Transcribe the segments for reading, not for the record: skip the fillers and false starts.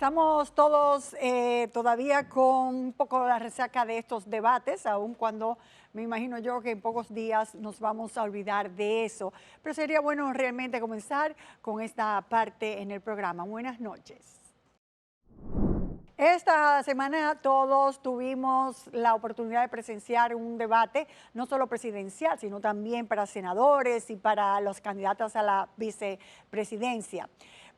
Estamos todos todavía con un poco la resaca de estos debates, aun cuando me imagino yo que en pocos días nos vamos a olvidar de eso. Pero sería bueno realmente comenzar con esta parte en el programa. Buenas noches. Esta semana todos tuvimos la oportunidad de presenciar un debate, no solo presidencial, sino también para senadores y para los candidatos a la vicepresidencia.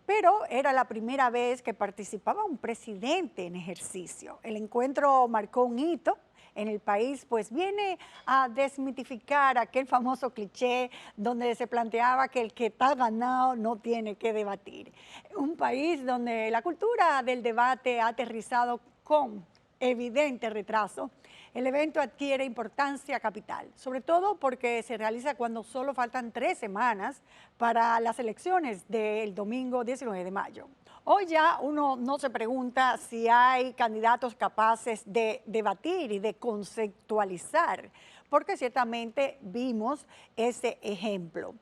Pero era la primera vez que participaba un presidente en ejercicio. El encuentro marcó un hito en el país, pues viene a desmitificar aquel famoso cliché donde se planteaba que el que está ganado no tiene que debatir. Un país donde la cultura del debate ha aterrizado con evidente retraso. El evento adquiere importancia capital, sobre todo porque se realiza cuando solo faltan 3 semanas para las elecciones del domingo 19 de mayo. Hoy ya uno no se pregunta si hay candidatos capaces de debatir y de conceptualizar, porque ciertamente vimos ese ejemplo.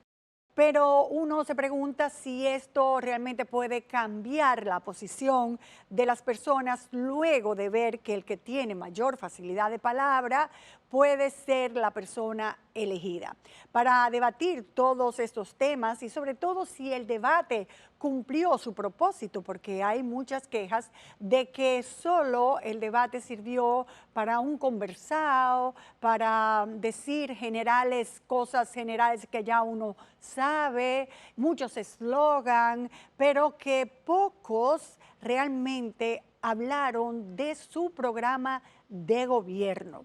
Pero uno se pregunta si esto realmente puede cambiar la posición de las personas luego de ver que el que tiene mayor facilidad de palabra puede ser la persona elegida. Para debatir todos estos temas y sobre todo si el debate cumplió su propósito, porque hay muchas quejas de que solo el debate sirvió para un conversado, para decir generales, cosas generales que ya uno sabe, muchos eslogan, pero que pocos realmente hablaron de su programa de gobierno.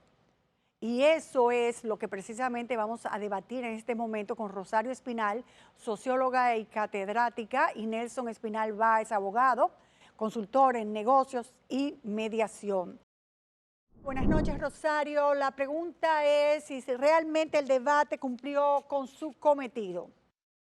Y eso es lo que precisamente vamos a debatir en este momento con Rosario Espinal, socióloga y catedrática, y Nelson Espinal Báez, abogado, consultor en negocios y mediación. Buenas noches, Rosario. La pregunta es si realmente el debate cumplió con su cometido.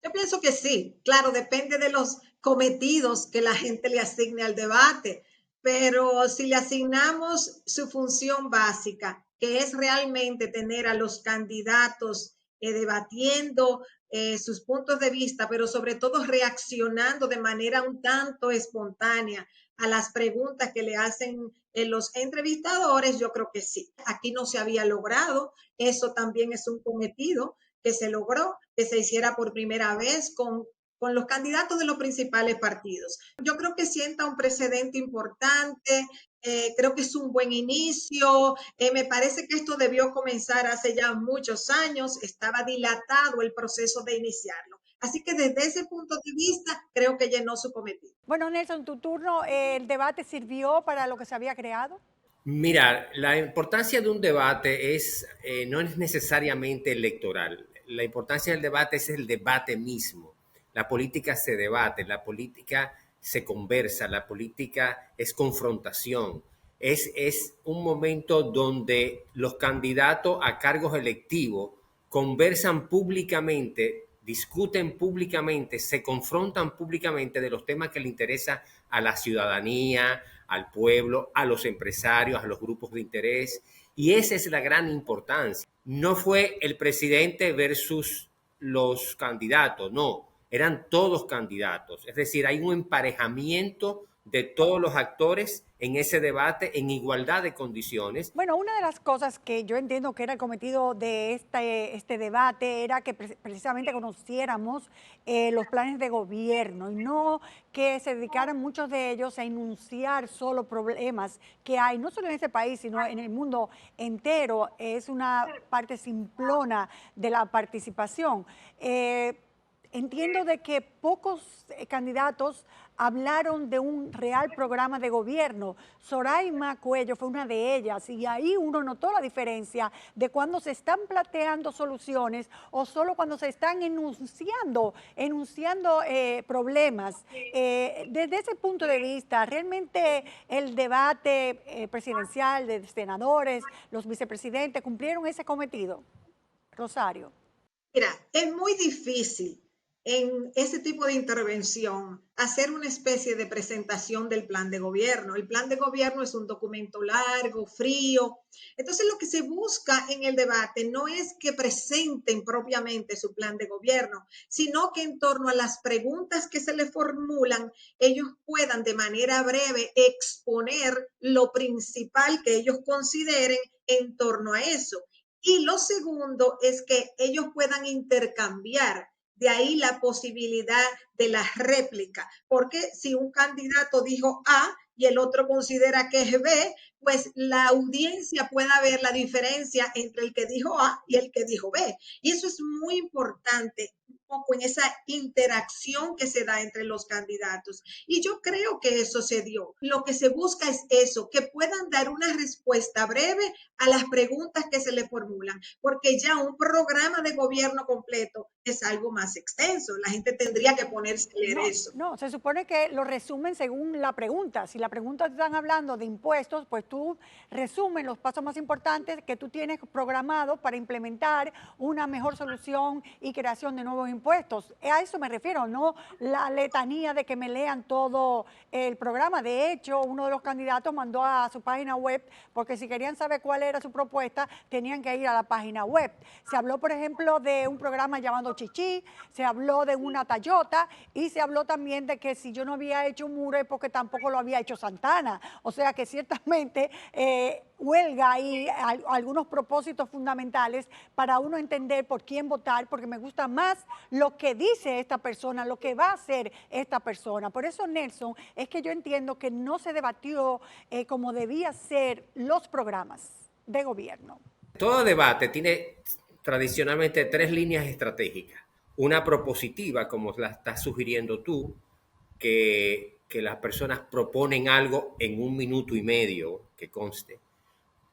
Yo pienso que sí, claro, depende de los cometidos que la gente le asigne al debate, pero si le asignamos su función básica, que es realmente tener a los candidatos debatiendo sus puntos de vista, pero sobre todo reaccionando de manera un tanto espontánea a las preguntas que le hacen los entrevistadores, yo creo que sí. Aquí no se había logrado, eso también es un cometido que se logró, que se hiciera por primera vez con los candidatos de los principales partidos. Yo creo que sienta un precedente importante, creo que es un buen inicio, me parece que esto debió comenzar hace ya muchos años, estaba dilatado el proceso de iniciarlo. Así que desde ese punto de vista, creo que llenó su cometido. Bueno, Nelson, tu turno, ¿el debate sirvió para lo que se había creado? Mira, la importancia de un debate no es necesariamente electoral. La importancia del debate es el debate mismo. La política se debate, la política se conversa, la política es confrontación. Es un momento donde los candidatos a cargos electivos conversan públicamente, discuten públicamente, se confrontan públicamente de los temas que le interesan a la ciudadanía, al pueblo, a los empresarios, a los grupos de interés. Y esa es la gran importancia. No fue el presidente versus los candidatos, no, eran todos candidatos. Es decir, hay un emparejamiento de todos los actores en ese debate en igualdad de condiciones. Bueno, una de las cosas que yo entiendo que era el cometido de este debate era que precisamente conociéramos los planes de gobierno y no que se dedicaran muchos de ellos a enunciar solo problemas que hay, no solo en este país, sino en el mundo entero. Es una parte simplona de la participación. Entiendo de que pocos candidatos hablaron de un real programa de gobierno. Soraima Cuello fue una de ellas y ahí uno notó la diferencia de cuando se están planteando soluciones o solo cuando se están enunciando problemas. Desde ese punto de vista, realmente el debate presidencial de senadores, los vicepresidentes, ¿cumplieron ese cometido? Rosario. Mira, es muy difícil en ese tipo de intervención, hacer una especie de presentación del plan de gobierno. El plan de gobierno es un documento largo, frío. Entonces, lo que se busca en el debate no es que presenten propiamente su plan de gobierno, sino que en torno a las preguntas que se le formulan, ellos puedan de manera breve exponer lo principal que ellos consideren en torno a eso. Y lo segundo es que ellos puedan intercambiar. De ahí la posibilidad de la réplica, porque si un candidato dijo A y el otro considera que es B, pues la audiencia pueda ver la diferencia entre el que dijo A y el que dijo B. Y eso es muy importante, un poco en esa interacción que se da entre los candidatos. Y yo creo que eso se dio. Lo que se busca es eso, que puedan dar una respuesta breve a las preguntas que se le formulan, porque ya un programa de gobierno completo es algo más extenso. La gente tendría que ponerse a leer eso. No, se supone que lo resumen según la pregunta. Si la pregunta te están hablando de impuestos, pues tú resumen los pasos más importantes que tú tienes programado para implementar una mejor solución y creación de nuevos impuestos. A eso me refiero, no la letanía de que me lean todo el programa. De hecho, uno de los candidatos mandó a su página web, porque si querían saber cuál era su propuesta, tenían que ir a la página web. Se habló, por ejemplo, de un programa llamado Chichi, se habló de una Tayota y se habló también de que si yo no había hecho un muro es porque tampoco lo había hecho Santana. O sea que ciertamente huelga ahí algunos propósitos fundamentales para uno entender por quién votar, porque me gusta más lo que dice esta persona, lo que va a hacer esta persona. Por eso, Nelson, es que yo entiendo que no se debatió como debía ser los programas de gobierno. Todo debate tiene tradicionalmente tres líneas estratégicas. Una propositiva, como la estás sugiriendo tú, que las personas proponen algo en 1 minuto y medio, que conste.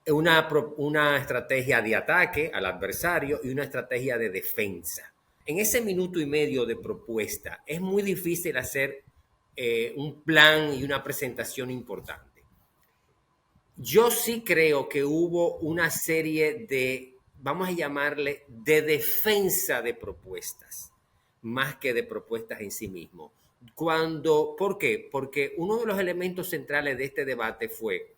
Una estrategia de ataque al adversario y una estrategia de defensa. En ese 1 minuto y medio de propuesta es muy difícil hacer un plan y una presentación importante. Yo sí creo que hubo una serie de, vamos a llamarle, de defensa de propuestas, más que de propuestas en sí mismo. ¿Por qué? Porque uno de los elementos centrales de este debate fue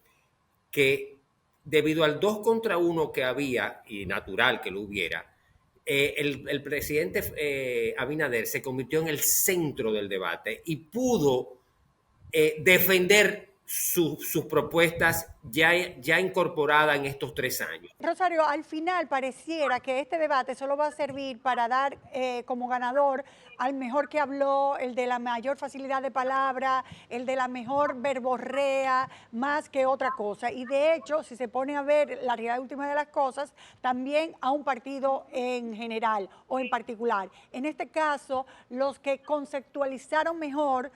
que debido al 2 contra 1 que había, y natural que lo hubiera, el presidente Abinader se convirtió en el centro del debate y pudo defender sus propuestas ya incorporadas en estos 3 años. Rosario, al final pareciera que este debate solo va a servir para dar como ganador al mejor que habló, el de la mayor facilidad de palabra, el de la mejor verborrea, más que otra cosa. Y de hecho, si se pone a ver la realidad última de las cosas, también a un partido en general o en particular. En este caso, los que conceptualizaron mejor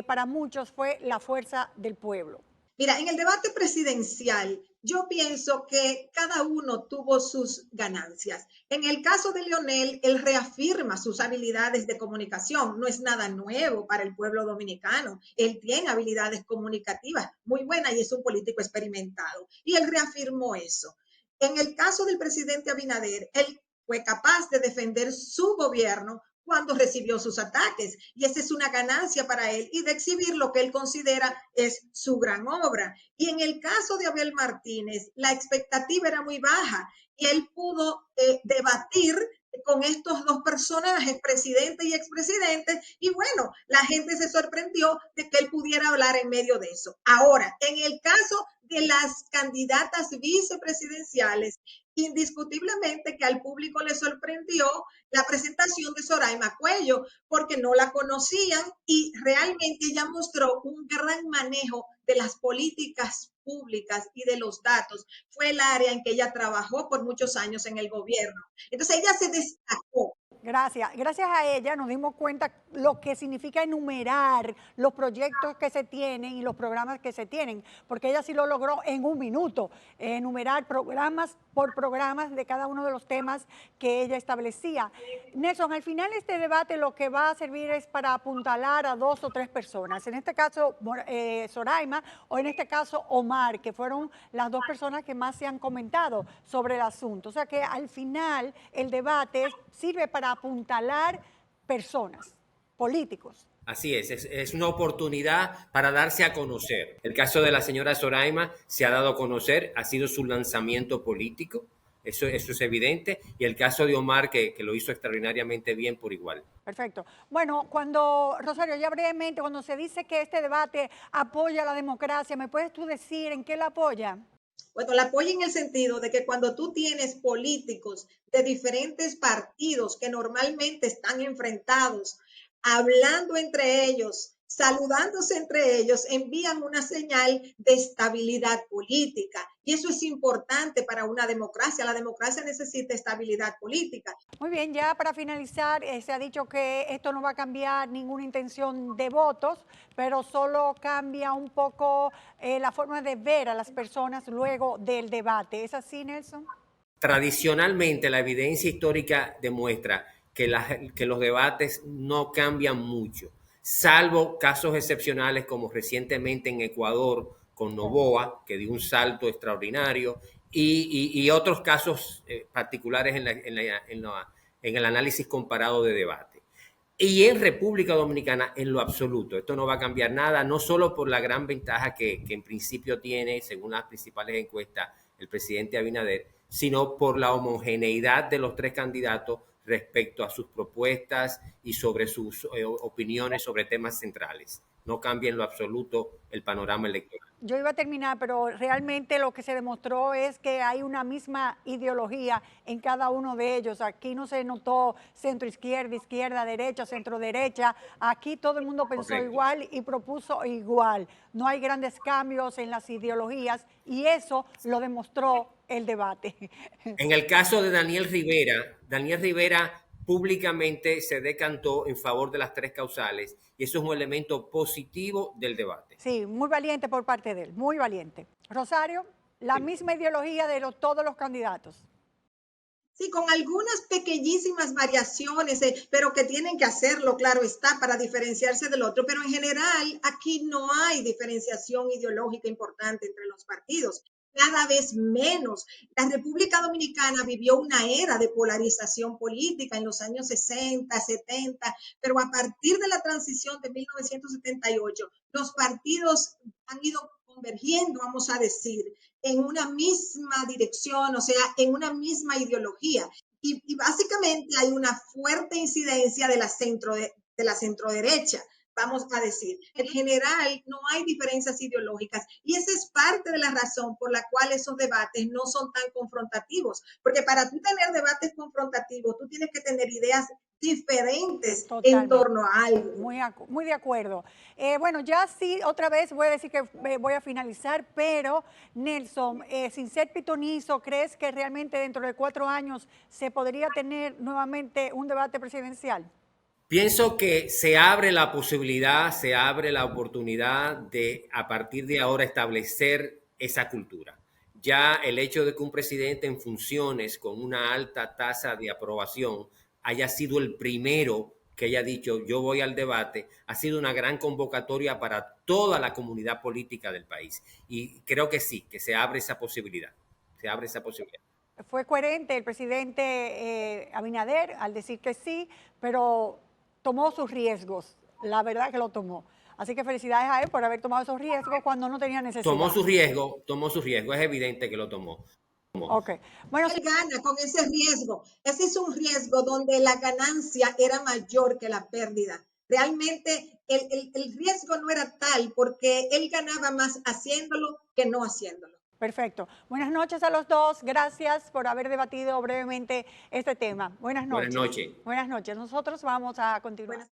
para muchos fue la fuerza del pueblo. Mira, en el debate presidencial, yo pienso que cada uno tuvo sus ganancias. En el caso de Leonel, él reafirma sus habilidades de comunicación. No es nada nuevo para el pueblo dominicano. Él tiene habilidades comunicativas muy buenas y es un político experimentado. Y él reafirmó eso. En el caso del presidente Abinader, él fue capaz de defender su gobierno cuando recibió sus ataques. Y esa es una ganancia para él y de exhibir lo que él considera es su gran obra. Y en el caso de Abel Martínez, la expectativa era muy baja y él pudo debatir con estos dos personajes, presidente y expresidente, y bueno, la gente se sorprendió de que él pudiera hablar en medio de eso. Ahora, en el caso de las candidatas vicepresidenciales, indiscutiblemente que al público le sorprendió la presentación de Soraima Cuello, porque no la conocían y realmente ella mostró un gran manejo de las políticas públicas y de los datos. Fue el área en que ella trabajó por muchos años en el gobierno. Entonces ella se destacó. Gracias. Gracias a ella nos dimos cuenta lo que significa enumerar los proyectos que se tienen y los programas que se tienen, porque ella sí lo logró en 1 minuto, enumerar programas por programas de cada uno de los temas que ella establecía. Nelson, al final este debate lo que va a servir es para apuntalar a 2 o 3 personas, en este caso Soraima o en este caso Omar, que fueron las 2 personas que más se han comentado sobre el asunto. O sea que al final el debate sirve para apuntalar personas, políticos. Así es una oportunidad para darse a conocer. El caso de la señora Soraima se ha dado a conocer, ha sido su lanzamiento político, eso es evidente, y el caso de Omar, que lo hizo extraordinariamente bien por igual. Perfecto. Bueno, cuando, Rosario, ya brevemente, cuando se dice que este debate apoya la democracia, ¿me puedes tú decir en qué la apoya? Bueno, la apoya en el sentido de que cuando tú tienes políticos de diferentes partidos que normalmente están enfrentados, hablando entre ellos, saludándose entre ellos, envían una señal de estabilidad política. Y eso es importante para una democracia. La democracia necesita estabilidad política. Muy bien, ya para finalizar, se ha dicho que esto no va a cambiar ninguna intención de votos, pero solo cambia un poco la forma de ver a las personas luego del debate. ¿Es así, Nelson? Tradicionalmente, la evidencia histórica demuestra que los debates no cambian mucho, salvo casos excepcionales como recientemente en Ecuador con Noboa, que dio un salto extraordinario, y otros casos particulares en el análisis comparado de debate. Y en República Dominicana, en lo absoluto, esto no va a cambiar nada, no solo por la gran ventaja que en principio tiene, según las principales encuestas, el presidente Abinader, sino por la homogeneidad de los tres candidatos respecto a sus propuestas y sobre sus opiniones sobre temas centrales. No cambia en lo absoluto el panorama electoral. Yo iba a terminar, pero realmente lo que se demostró es que hay una misma ideología en cada uno de ellos. Aquí no se notó centro izquierda, izquierda, derecha, centro derecha. Aquí todo el mundo pensó Correcto. igual y propuso igual. No hay grandes cambios en las ideologías y eso lo demostró el debate. En el caso de Daniel Rivera públicamente se decantó en favor de las tres causales y eso es un elemento positivo del debate. Sí, muy valiente por parte de él, muy valiente. Rosario, la Sí. misma ideología de todos los candidatos. Sí, con algunas pequeñísimas variaciones, pero que tienen que hacerlo, claro está, para diferenciarse del otro. Pero en general, aquí no hay diferenciación ideológica importante entre los partidos. Cada vez menos. La República Dominicana vivió una era de polarización política en los años 60, 70, pero a partir de la transición de 1978, los partidos han ido convergiendo, vamos a decir, en una misma dirección, o sea, en una misma ideología. Y básicamente hay una fuerte incidencia de la centro derecha, vamos a decir. En general, no hay diferencias ideológicas y esa es parte de la razón por la cual esos debates no son tan confrontativos, porque para tú tener debates confrontativos, tú tienes que tener ideas diferentes en Totalmente. torno a algo. Muy de acuerdo. Bueno, ya sí, otra vez voy a decir que voy a finalizar, pero Nelson, sin ser pitonizo, ¿crees que realmente dentro de 4 años se podría tener nuevamente un debate presidencial? Pienso que se abre la posibilidad, se abre la oportunidad de a partir de ahora establecer esa cultura. Ya el hecho de que un presidente en funciones con una alta tasa de aprobación haya sido el primero que haya dicho yo voy al debate, ha sido una gran convocatoria para toda la comunidad política del país. Y creo que sí, que se abre esa posibilidad. Se abre esa posibilidad. Fue coherente el presidente Abinader al decir que sí, pero tomó sus riesgos, la verdad que lo tomó. Así que felicidades a él por haber tomado esos riesgos cuando no tenía necesidad. Tomó su riesgo, es evidente que lo tomó. Ok. Bueno, Él gana con ese riesgo. Ese es un riesgo donde la ganancia era mayor que la pérdida. Realmente el riesgo no era tal porque él ganaba más haciéndolo que no haciéndolo. perfecto. Buenas noches a los dos. Gracias por haber debatido brevemente este tema. Buenas Buenas noches. noches. Buenas noches. Nosotros vamos a continuar. Buenas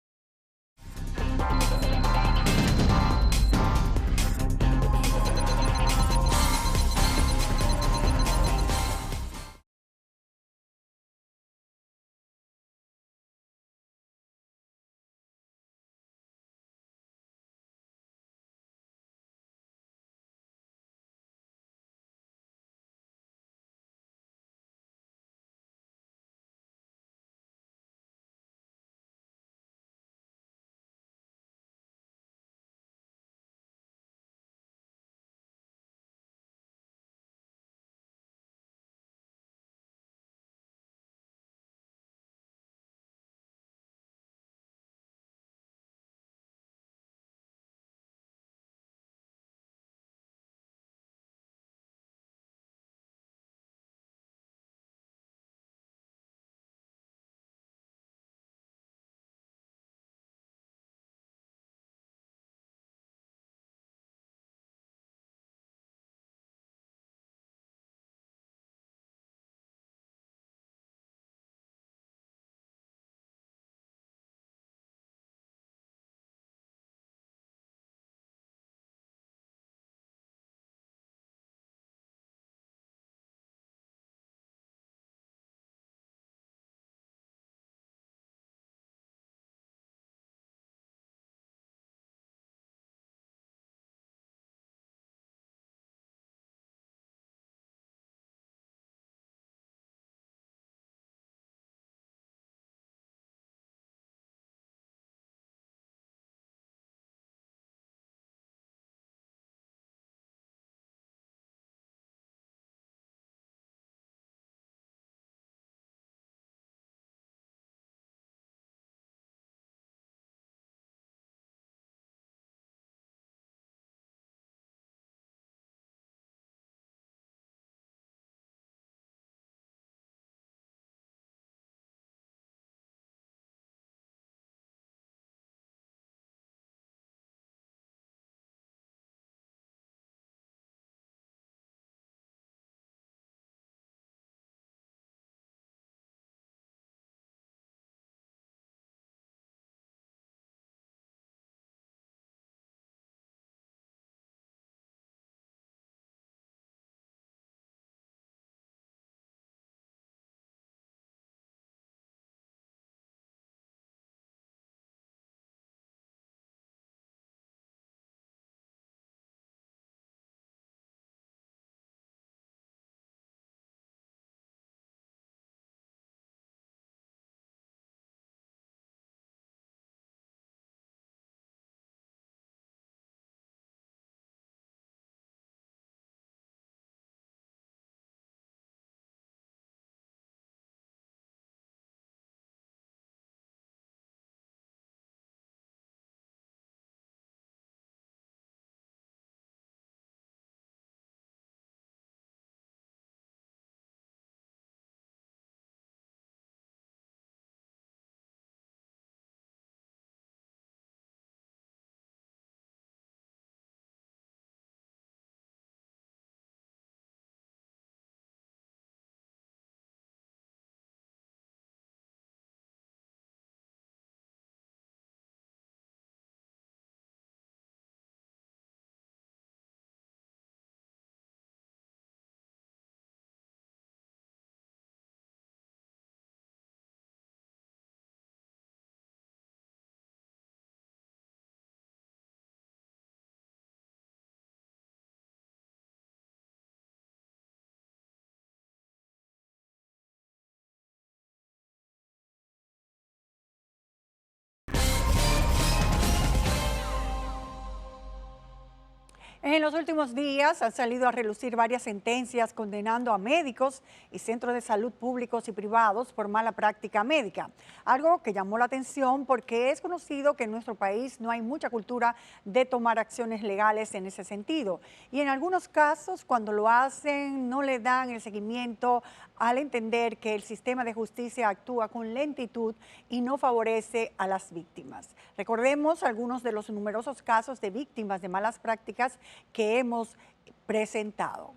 En los últimos días han salido a relucir varias sentencias condenando a médicos y centros de salud públicos y privados por mala práctica médica, algo que llamó la atención porque es conocido que en nuestro país no hay mucha cultura de tomar acciones legales en ese sentido. Y en algunos casos, cuando lo hacen, no le dan el seguimiento al entender que el sistema de justicia actúa con lentitud y no favorece a las víctimas. Recordemos algunos de los numerosos casos de víctimas de malas prácticas que hemos presentado.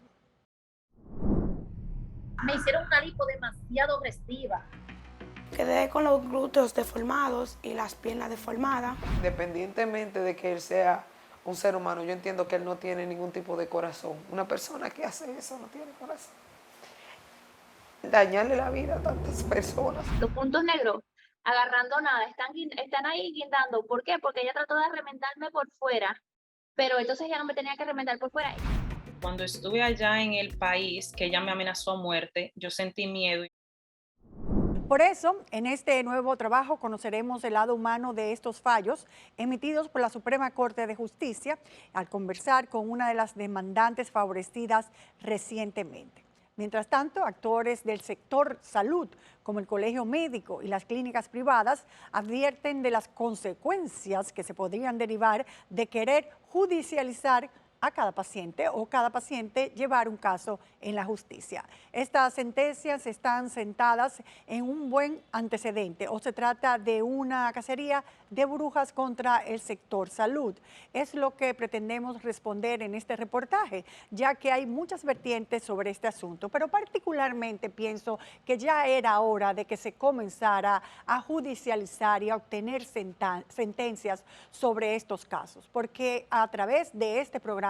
Me hicieron una lipo demasiado agresива. Quedé con los glúteos deformados y las piernas deformadas. Independientemente de que él sea un ser humano, yo entiendo que él no tiene ningún tipo de corazón. Una persona que hace eso no tiene corazón. Dañarle la vida a tantas personas. Los puntos negros, agarrando nada, están ahí guindando. ¿Por qué? Porque ella trató de remendarme por fuera, pero entonces ya no me tenía que remendar por fuera. Cuando estuve allá en el país, que ella me amenazó a muerte, yo sentí miedo. Por eso, en este nuevo trabajo conoceremos el lado humano de estos fallos emitidos por la Suprema Corte de Justicia al conversar con una de las demandantes favorecidas recientemente. Mientras tanto, actores del sector salud, como el Colegio Médico y las clínicas privadas, advierten de las consecuencias que se podrían derivar de querer judicializar a cada paciente o cada paciente llevar un caso en la justicia. Estas sentencias están sentadas en un buen antecedente o se trata de una cacería de brujas contra el sector salud. Es lo que pretendemos responder en este reportaje, ya que hay muchas vertientes sobre este asunto, pero particularmente pienso que ya era hora de que se comenzara a judicializar y a obtener sentencias sobre estos casos, porque a través de este programa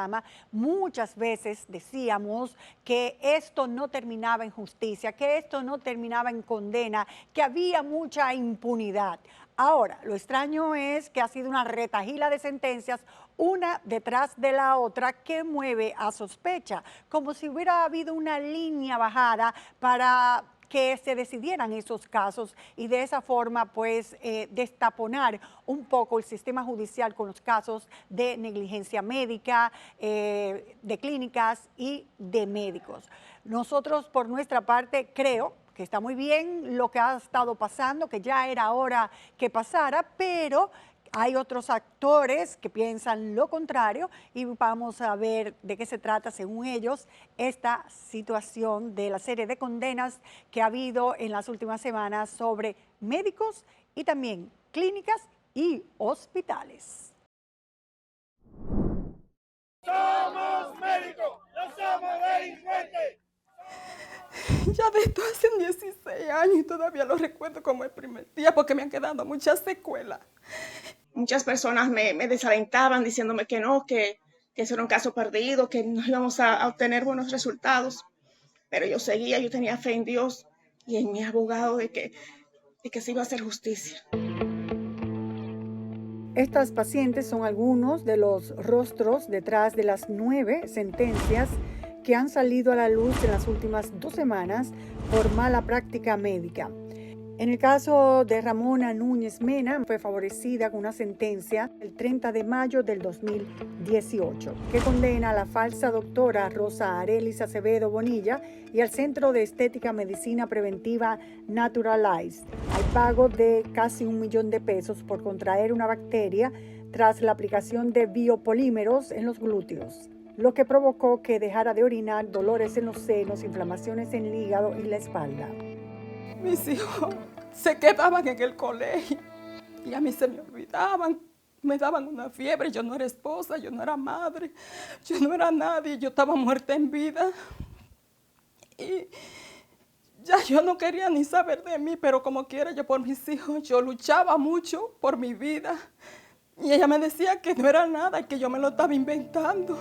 muchas veces decíamos que esto no terminaba en justicia, que esto no terminaba en condena, que había mucha impunidad. Ahora, lo extraño es que ha sido una retahíla de sentencias, una detrás de la otra, que mueve a sospecha, como si hubiera habido una línea bajada para que se decidieran esos casos y de esa forma pues destaponar un poco el sistema judicial con los casos de negligencia médica, de clínicas y de médicos. Nosotros por nuestra parte creo que está muy bien lo que ha estado pasando, que ya era hora que pasara, pero hay otros actores que piensan lo contrario y vamos a ver de qué se trata, según ellos, esta situación de la serie de condenas que ha habido en las últimas semanas sobre médicos y también clínicas y hospitales. Somos médicos, no somos delincuentes. Ya de esto hace 16 años y todavía lo recuerdo como el primer día porque me han quedado muchas secuelas. Muchas personas me desalentaban diciéndome que no, que eso era un caso perdido, que no íbamos a obtener buenos resultados. Pero yo seguía, yo tenía fe en Dios y en mi abogado de que se iba a hacer justicia. Estas pacientes son algunos de los rostros detrás de las 9 sentencias que han salido a la luz en las últimas 2 semanas por mala práctica médica. En el caso de Ramona Núñez Mena, fue favorecida con una sentencia el 30 de mayo del 2018, que condena a la falsa doctora Rosa Arelis Acevedo Bonilla y al Centro de Estética Medicina Preventiva Naturalize al pago de casi $1 millón por contraer una bacteria tras la aplicación de biopolímeros en los glúteos, lo que provocó que dejara de orinar, dolores en los senos, inflamaciones en el hígado y la espalda. Mis hijos se quedaban en el colegio y a mí se me olvidaban, me daban una fiebre, yo no era esposa, yo no era madre, yo no era nadie, yo estaba muerta en vida. Y ya yo no quería ni saber de mí, pero como quiera yo por mis hijos, yo luchaba mucho por mi vida. Y ella me decía que no era nada, que yo me lo estaba inventando.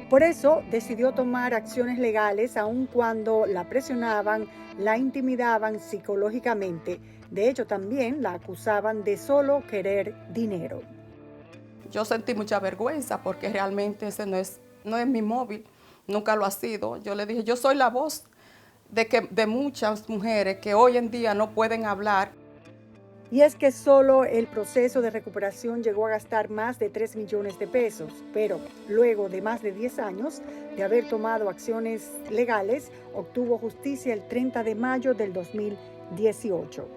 Por eso decidió tomar acciones legales aun cuando la presionaban, la intimidaban psicológicamente. De hecho, también la acusaban de solo querer dinero. Yo sentí mucha vergüenza porque realmente ese no es mi móvil, nunca lo ha sido. Yo le dije, yo soy la voz de muchas mujeres que hoy en día no pueden hablar. Y es que solo el proceso de recuperación llegó a gastar más de 3 millones de pesos, pero luego de más de 10 años de haber tomado acciones legales, obtuvo justicia el 30 de mayo del 2018.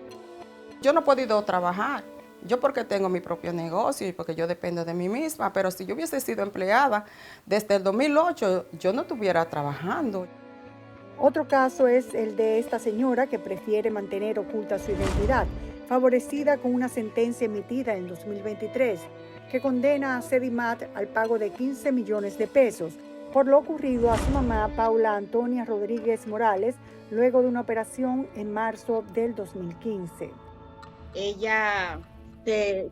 Yo no he podido trabajar, yo porque tengo mi propio negocio y porque yo dependo de mí misma, pero si yo hubiese sido empleada desde el 2008, yo no estuviera trabajando. Otro caso es el de esta señora que prefiere mantener oculta su identidad, favorecida con una sentencia emitida en 2023 que condena a Sedimat al pago de 15 millones de pesos por lo ocurrido a su mamá Paula Antonia Rodríguez Morales luego de una operación en marzo del 2015. Ella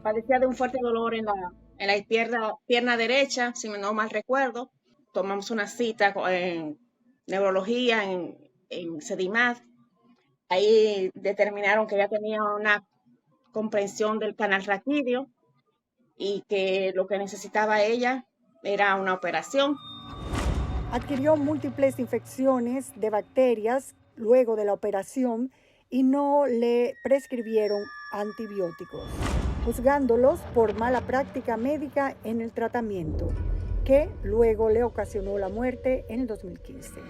padecía de un fuerte dolor en la pierna derecha, si no mal recuerdo. Tomamos una cita en neurología en Sedimat. Ahí determinaron que ella tenía una comprensión del canal raquídeo y que lo que necesitaba ella era una operación. Adquirió múltiples infecciones de bacterias luego de la operación y no le prescribieron antibióticos, juzgándolos por mala práctica médica en el tratamiento, que luego le ocasionó la muerte en el 2015.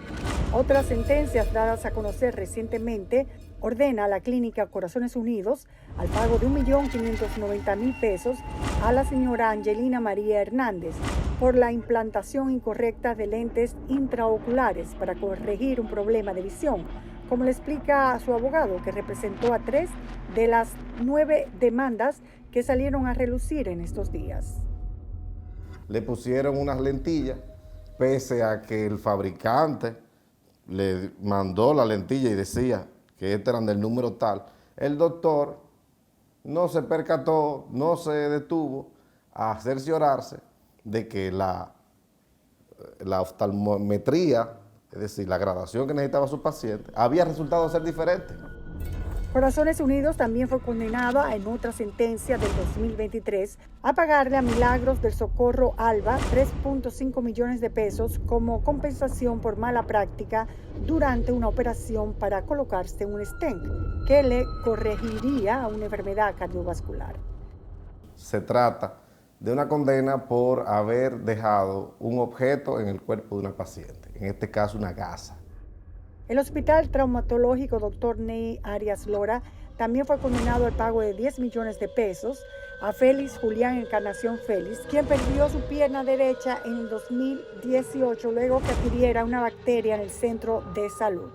Otras sentencias dadas a conocer recientemente ordena a la clínica Corazones Unidos al pago de 1.590.000 pesos a la señora Angelina María Hernández por la implantación incorrecta de lentes intraoculares para corregir un problema de visión, como le explica a su abogado, que representó a 3 de las 9 demandas que salieron a relucir en estos días. Le pusieron unas lentillas, pese a que el fabricante le mandó la lentilla y decía que estas eran del número tal. El doctor no se percató, no se detuvo a cerciorarse de que la oftalmometría, es decir, la gradación que necesitaba su paciente, había resultado ser diferente. Corazones Unidos también fue condenada en otra sentencia del 2023 a pagarle a Milagros del Socorro Alba 3.5 millones de pesos como compensación por mala práctica durante una operación para colocarse un stent que le corregiría a una enfermedad cardiovascular. Se trata de una condena por haber dejado un objeto en el cuerpo de una paciente, en este caso una gasa. El Hospital Traumatológico Dr. Ney Arias Lora también fue condenado al pago de 10 millones de pesos a Félix Julián Encarnación Félix, quien perdió su pierna derecha en el 2018 luego que adquiriera una bacteria en el centro de salud.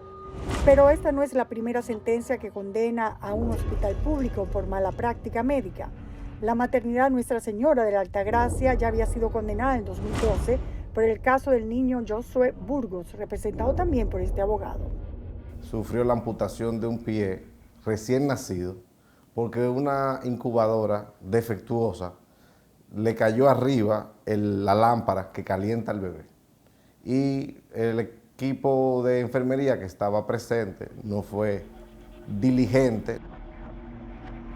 Pero esta no es la primera sentencia que condena a un hospital público por mala práctica médica. La maternidad Nuestra Señora de la Altagracia ya había sido condenada en 2012 por el caso del niño Josué Burgos, representado también por este abogado. Sufrió la amputación de un pie recién nacido porque una incubadora defectuosa le cayó arriba la lámpara que calienta al bebé. Y el equipo de enfermería que estaba presente no fue diligente.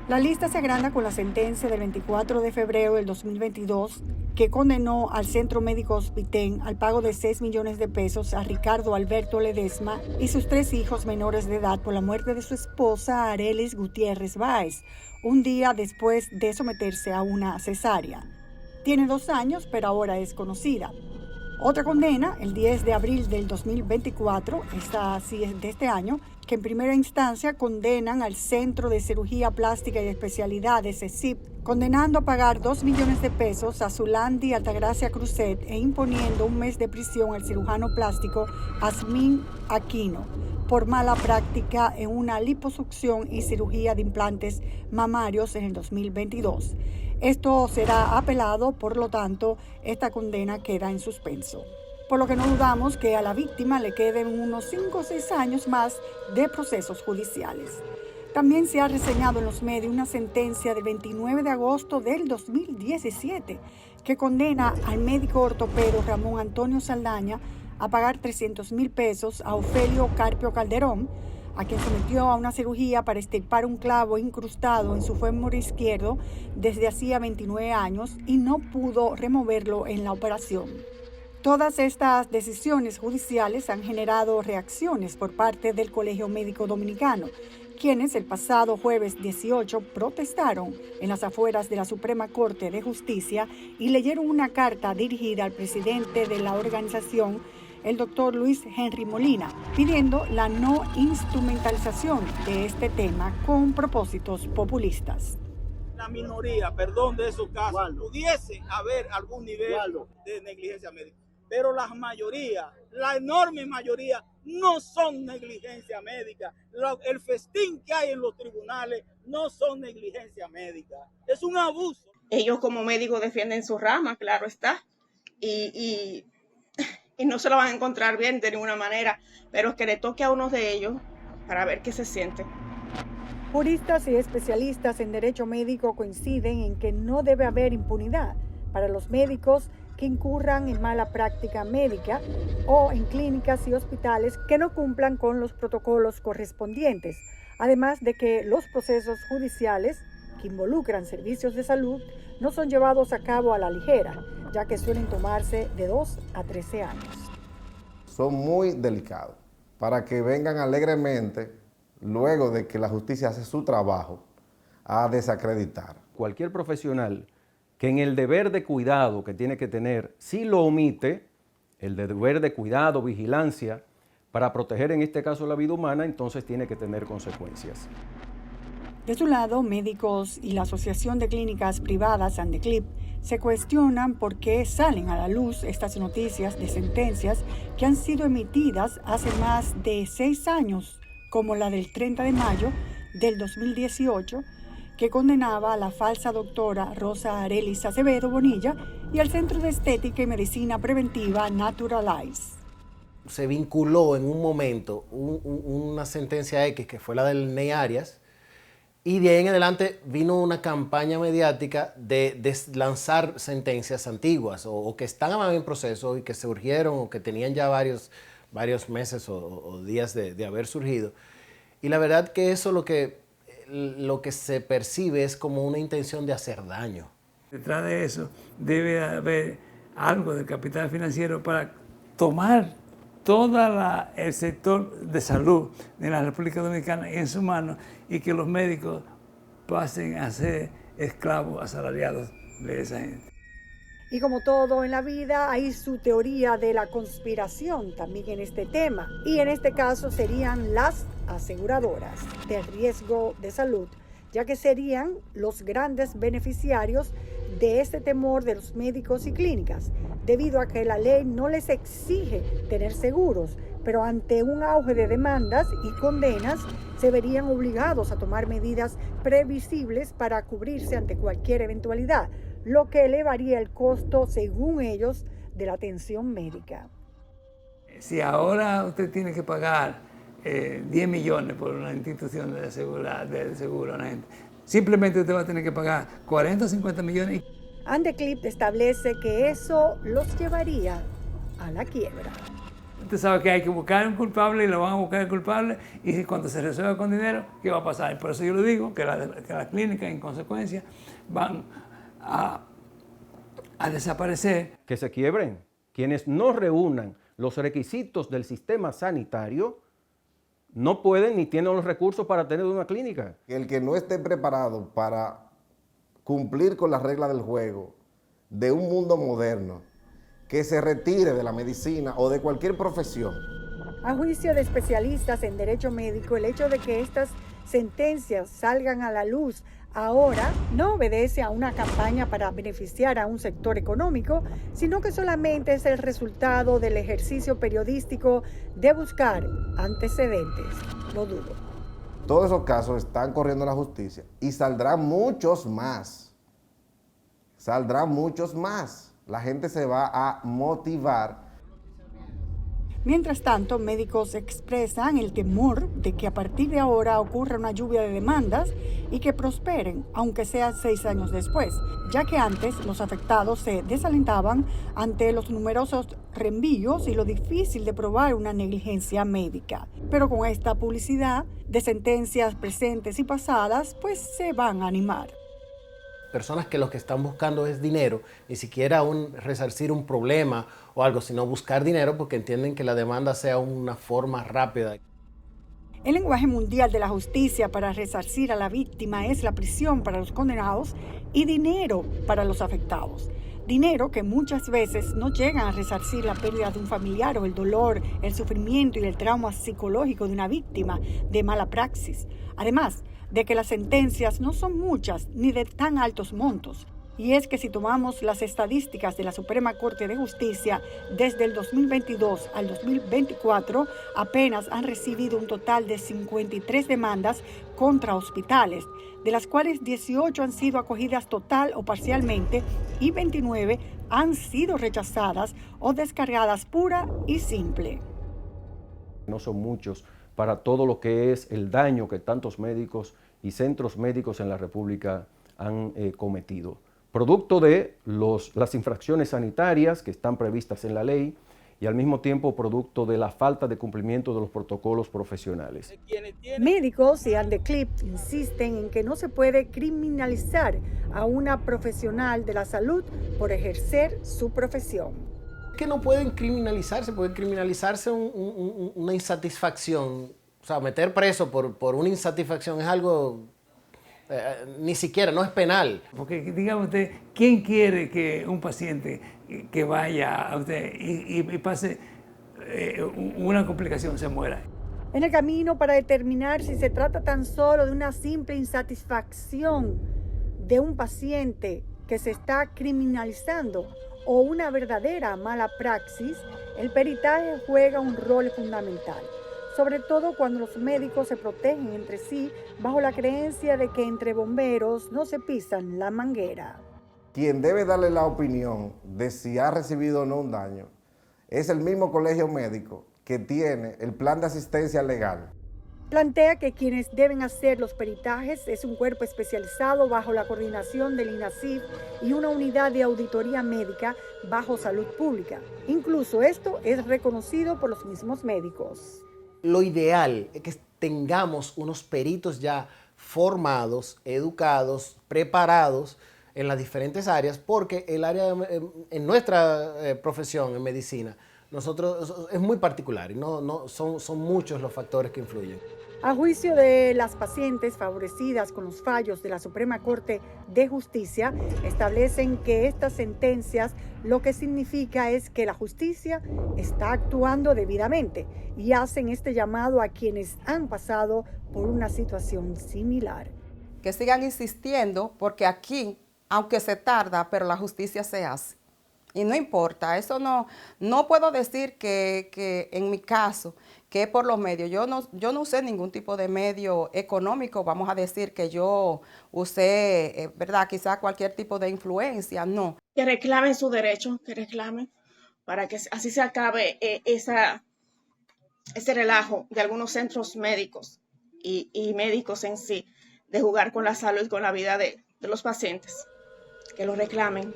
La lista se agranda con la sentencia del 24 de febrero del 2022 que condenó al Centro Médico Hospitén al pago de 6 millones de pesos a Ricardo Alberto Ledesma y sus 3 hijos menores de edad por la muerte de su esposa Arelis Gutiérrez Báez, un día después de someterse a una cesárea. Tiene 2 años, pero ahora es conocida. Otra condena, el 10 de abril del 2024, esta sí es de este año, que en primera instancia condenan al Centro de Cirugía Plástica y Especialidades, CECIP, condenando a pagar 2 millones de pesos a Zulandi Altagracia Cruzet e imponiendo 1 mes de prisión al cirujano plástico Asmín Aquino por mala práctica en una liposucción y cirugía de implantes mamarios en el 2022. Esto será apelado, por lo tanto, esta condena queda en suspenso. Por lo que no dudamos que a la víctima le queden unos 5 o 6 años más de procesos judiciales. También se ha reseñado en los medios una sentencia del 29 de agosto del 2017 que condena al médico ortopedo Ramón Antonio Saldaña a pagar 300.000 pesos a Ofelio Carpio Calderón, a quien sometió a una cirugía para extirpar un clavo incrustado en su fémur izquierdo desde hacía 29 años y no pudo removerlo en la operación. Todas estas decisiones judiciales han generado reacciones por parte del Colegio Médico Dominicano, quienes el pasado jueves 18 protestaron en las afueras de la Suprema Corte de Justicia y leyeron una carta dirigida al presidente de la organización, el doctor Luis Henry Molina, pidiendo la no instrumentalización de este tema con propósitos populistas. La minoría, perdón, de esos casos, pudiese haber algún nivel de negligencia médica, pero la mayoría, la enorme mayoría, no son negligencia médica. El festín que hay en los tribunales no son negligencia médica, es un abuso. Ellos como médicos defienden su rama, claro está, y no se lo van a encontrar bien de ninguna manera, pero que le toque a uno de ellos para ver qué se siente. Juristas y especialistas en derecho médico coinciden en que no debe haber impunidad para los médicos que incurran en mala práctica médica o en clínicas y hospitales que no cumplan con los protocolos correspondientes, además de que los procesos judiciales que involucran servicios de salud no son llevados a cabo a la ligera, ya que suelen tomarse de 2 a 13 años. Son muy delicados para que vengan alegremente, luego de que la justicia hace su trabajo, a desacreditar. Cualquier profesional que en el deber de cuidado que tiene que tener, si lo omite, el deber de cuidado, vigilancia, para proteger en este caso la vida humana, entonces tiene que tener consecuencias. De su lado, médicos y la Asociación de Clínicas Privadas, Andeclip, se cuestionan por qué salen a la luz estas noticias de sentencias que han sido emitidas hace más de 6 años, como la del 30 de mayo del 2018, que condenaba a la falsa doctora Rosa Arelis Acevedo Bonilla y al Centro de Estética y Medicina Preventiva Naturalize. Se vinculó en un momento una sentencia X, que fue la del Ney Arias, y de ahí en adelante vino una campaña mediática de lanzar sentencias antiguas o que están en proceso y que surgieron o que tenían ya varios meses o días de haber surgido. Y la verdad que eso lo que se percibe es como una intención de hacer daño. Detrás de eso debe haber algo del capital financiero para tomar todo el sector de salud de la República Dominicana en su mano y que los médicos pasen a ser esclavos asalariados de esa gente. Y como todo en la vida, hay su teoría de la conspiración también en este tema. Y en este caso serían las aseguradoras de riesgo de salud, ya que serían los grandes beneficiarios de este temor de los médicos y clínicas, debido a que la ley no les exige tener seguros, pero ante un auge de demandas y condenas, se verían obligados a tomar medidas previsibles para cubrirse ante cualquier eventualidad, lo que elevaría el costo, según ellos, de la atención médica. Si ahora usted tiene que pagar 10 millones por una institución de seguro a la gente, simplemente usted va a tener que pagar 40 o 50 millones. Andeclip establece que eso los llevaría a la quiebra. Usted sabe que hay que buscar un culpable y lo van a buscar el culpable, y cuando se resuelva con dinero, ¿qué va a pasar? Por eso yo le digo que las clínicas, en consecuencia, van a desaparecer. Que se quiebren. Quienes no reúnan los requisitos del sistema sanitario no pueden ni tienen los recursos para tener una clínica. El que no esté preparado para cumplir con las reglas del juego de un mundo moderno, que se retire de la medicina o de cualquier profesión. A juicio de especialistas en derecho médico, el hecho de que estas sentencias salgan a la luz ahora no obedece a una campaña para beneficiar a un sector económico, sino que solamente es el resultado del ejercicio periodístico de buscar antecedentes. Lo dudo. Todos esos casos están corriendo la justicia y saldrán muchos más. Saldrán muchos más. La gente se va a motivar. Mientras tanto, médicos expresan el temor de que a partir de ahora ocurra una lluvia de demandas y que prosperen, aunque sea 6 años después, ya que antes los afectados se desalentaban ante los numerosos reenvíos y lo difícil de probar una negligencia médica. Pero con esta publicidad de sentencias presentes y pasadas, pues se van a animar. Personas que lo que están buscando es dinero, ni siquiera resarcir un problema o algo, sino buscar dinero porque entienden que la demanda sea una forma rápida. El lenguaje mundial de la justicia para resarcir a la víctima es la prisión para los condenados y dinero para los afectados. Dinero que muchas veces no llegan a resarcir la pérdida de un familiar o el dolor, el sufrimiento y el trauma psicológico de una víctima de mala praxis. Además de que las sentencias no son muchas ni de tan altos montos. Y es que si tomamos las estadísticas de la Suprema Corte de Justicia, desde el 2022 al 2024 apenas han recibido un total de 53 demandas contra hospitales, de las cuales 18 han sido acogidas total o parcialmente y 29 han sido rechazadas o descargadas pura y simple. No son muchos para todo lo que es el daño que tantos médicos y centros médicos en la República han cometido. Producto de las infracciones sanitarias que están previstas en la ley y al mismo tiempo producto de la falta de cumplimiento de los protocolos profesionales. Médicos y Andeclip insisten en que no se puede criminalizar a una profesional de la salud por ejercer su profesión. Que no pueden criminalizarse, puede criminalizarse una insatisfacción. O sea, meter preso por una insatisfacción es algo... ni siquiera, no es penal. Porque dígame usted, ¿quién quiere que un paciente que vaya a usted y pase una complicación se muera? En el camino para determinar si se trata tan solo de una simple insatisfacción de un paciente que se está criminalizando o una verdadera mala praxis, el peritaje juega un rol fundamental. Sobre todo cuando los médicos se protegen entre sí bajo la creencia de que entre bomberos no se pisan la manguera. Quien debe darle la opinión de si ha recibido o no un daño es el mismo colegio médico que tiene el plan de asistencia legal. Plantea que quienes deben hacer los peritajes es un cuerpo especializado bajo la coordinación del INASIF y una unidad de auditoría médica bajo salud pública. Incluso esto es reconocido por los mismos médicos. Lo ideal es que tengamos unos peritos ya formados, educados, preparados en las diferentes áreas, porque el área en nuestra profesión en medicina, nosotros es muy particular y son muchos los factores que influyen. A juicio de las pacientes favorecidas con los fallos de la Suprema Corte de Justicia, establecen que estas sentencias lo que significa es que la justicia está actuando debidamente y hacen este llamado a quienes han pasado por una situación similar. Que sigan insistiendo porque aquí, aunque se tarda, pero la justicia se hace. Y no importa, eso no puedo decir que en mi caso, que es por los medios, yo no usé ningún tipo de medio económico, vamos a decir que yo usé, ¿verdad? Quizá cualquier tipo de influencia, no. Que reclamen su derecho, que reclamen, para que así se acabe ese relajo de algunos centros médicos y médicos en sí, de jugar con la salud y con la vida de los pacientes, que lo reclamen.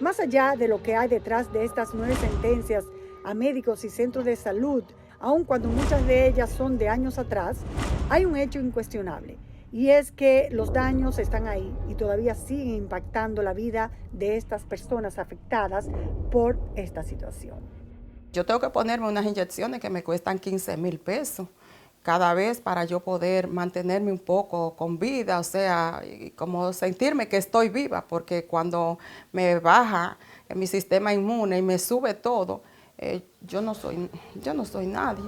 Más allá de lo que hay detrás de estas 9 sentencias a médicos y centros de salud, aun cuando muchas de ellas son de años atrás, hay un hecho incuestionable, y es que los daños están ahí y todavía siguen impactando la vida de estas personas afectadas por esta situación. Yo tengo que ponerme unas inyecciones que me cuestan 15,000 pesos cada vez para yo poder mantenerme un poco con vida, o sea, como sentirme que estoy viva, porque cuando me baja mi sistema inmune y me sube todo, yo no soy nadie.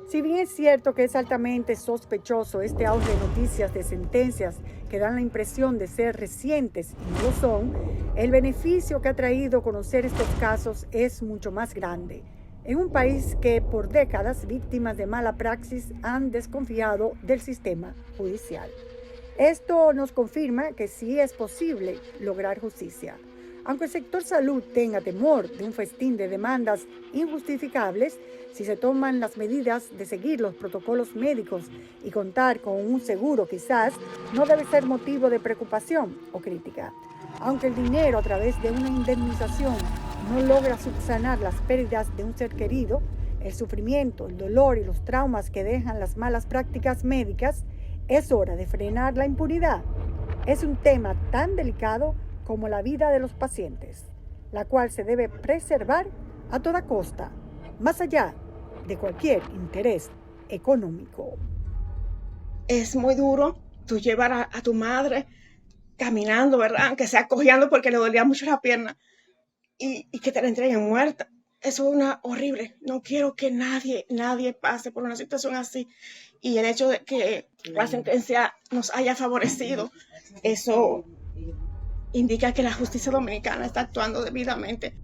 Si bien es cierto que es altamente sospechoso este auge de noticias de sentencias que dan la impresión de ser recientes y no lo son, el beneficio que ha traído conocer estos casos es mucho más grande. En un país que por décadas víctimas de mala praxis han desconfiado del sistema judicial. Esto nos confirma que sí es posible lograr justicia. Aunque el sector salud tenga temor de un festín de demandas injustificables, si se toman las medidas de seguir los protocolos médicos y contar con un seguro quizás, no debe ser motivo de preocupación o crítica. Aunque el dinero a través de una indemnización no logra subsanar las pérdidas de un ser querido, el sufrimiento, el dolor y los traumas que dejan las malas prácticas médicas, es hora de frenar la impunidad. Es un tema tan delicado como la vida de los pacientes, la cual se debe preservar a toda costa, más allá de cualquier interés económico. Es muy duro tú llevar a tu madre caminando, ¿verdad? Aunque sea cojeando porque le dolía mucho la pierna y que te la entreguen muerta. Eso es una horrible. No quiero que nadie pase por una situación así. Y el hecho de que la sentencia nos haya favorecido, eso indica que la justicia dominicana está actuando debidamente.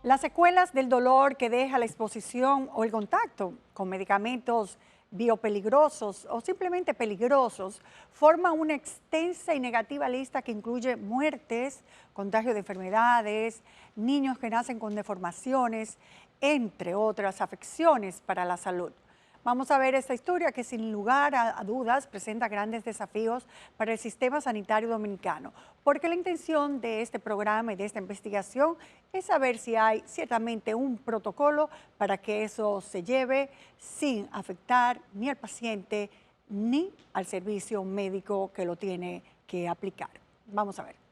Las secuelas del dolor que deja la exposición o el contacto con medicamentos biopeligrosos o simplemente peligrosos forman una extensa y negativa lista que incluye muertes, contagio de enfermedades, niños que nacen con deformaciones, entre otras afecciones para la salud. Vamos a ver esta historia que sin lugar a dudas presenta grandes desafíos para el sistema sanitario dominicano, porque la intención de este programa y de esta investigación es saber si hay ciertamente un protocolo para que eso se lleve sin afectar ni al paciente ni al servicio médico que lo tiene que aplicar. Vamos a ver.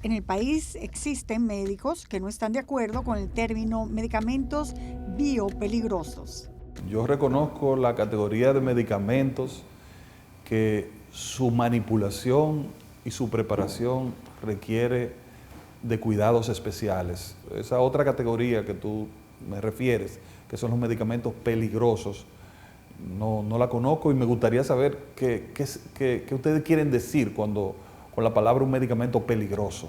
En el país existen médicos que no están de acuerdo con el término medicamentos biopeligrosos. Yo reconozco la categoría de medicamentos que su manipulación y su preparación requiere de cuidados especiales. Esa otra categoría que tú me refieres, que son los medicamentos peligrosos, no la conozco y me gustaría saber qué ustedes quieren decir con la palabra un medicamento peligroso.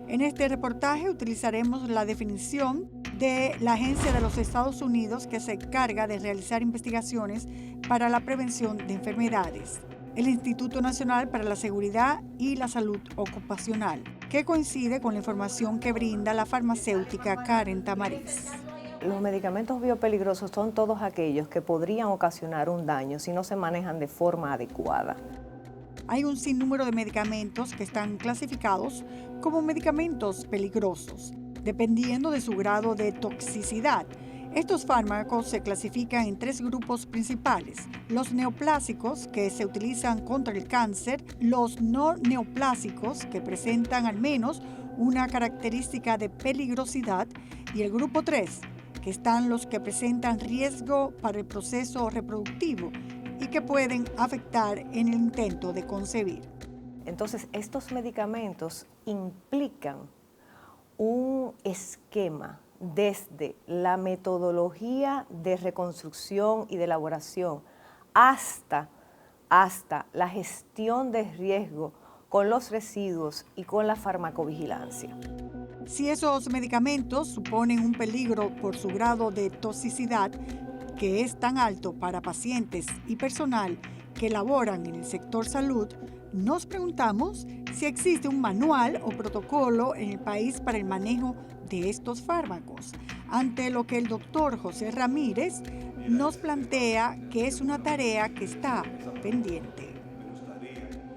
En este reportaje utilizaremos la definición de la Agencia de los Estados Unidos que se encarga de realizar investigaciones para la prevención de enfermedades, el Instituto Nacional para la Seguridad y la Salud Ocupacional, que coincide con la información que brinda la farmacéutica Karen Tamariz. Los medicamentos biopeligrosos son todos aquellos que podrían ocasionar un daño si no se manejan de forma adecuada. Hay un sinnúmero de medicamentos que están clasificados como medicamentos peligrosos, dependiendo de su grado de toxicidad. Estos fármacos se clasifican en 3 grupos principales: los neoplásicos, que se utilizan contra el cáncer; los no neoplásicos, que presentan al menos una característica de peligrosidad; y el grupo 3, que están los que presentan riesgo para el proceso reproductivo y que pueden afectar en el intento de concebir. Entonces, estos medicamentos implican un esquema desde la metodología de reconstrucción y de elaboración hasta la gestión de riesgo con los residuos y con la farmacovigilancia. Si esos medicamentos suponen un peligro por su grado de toxicidad, que es tan alto para pacientes y personal que laboran en el sector salud, nos preguntamos si existe un manual o protocolo en el país para el manejo de estos fármacos, ante lo que el doctor José Ramírez nos plantea que es una tarea que está pendiente.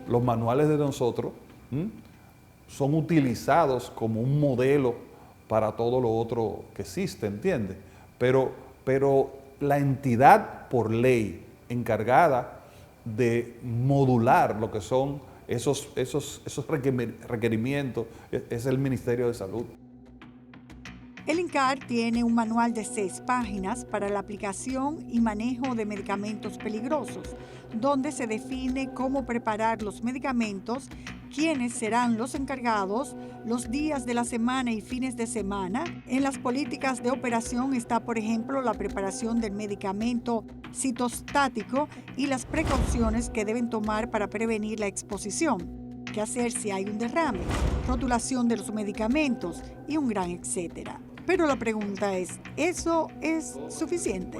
Los manuales de nosotros son utilizados como un modelo para todo lo otro que existe, ¿entiendes? Pero la entidad por ley encargada de modular lo que son esos requerimientos es el Ministerio de Salud. El INCAR tiene un manual de 6 páginas para la aplicación y manejo de medicamentos peligrosos, donde se define cómo preparar los medicamentos, quiénes serán los encargados, los días de la semana y fines de semana. En las políticas de operación está, por ejemplo, la preparación del medicamento citostático y las precauciones que deben tomar para prevenir la exposición, qué hacer si hay un derrame, rotulación de los medicamentos y un gran etcétera. Pero la pregunta es, ¿eso es suficiente?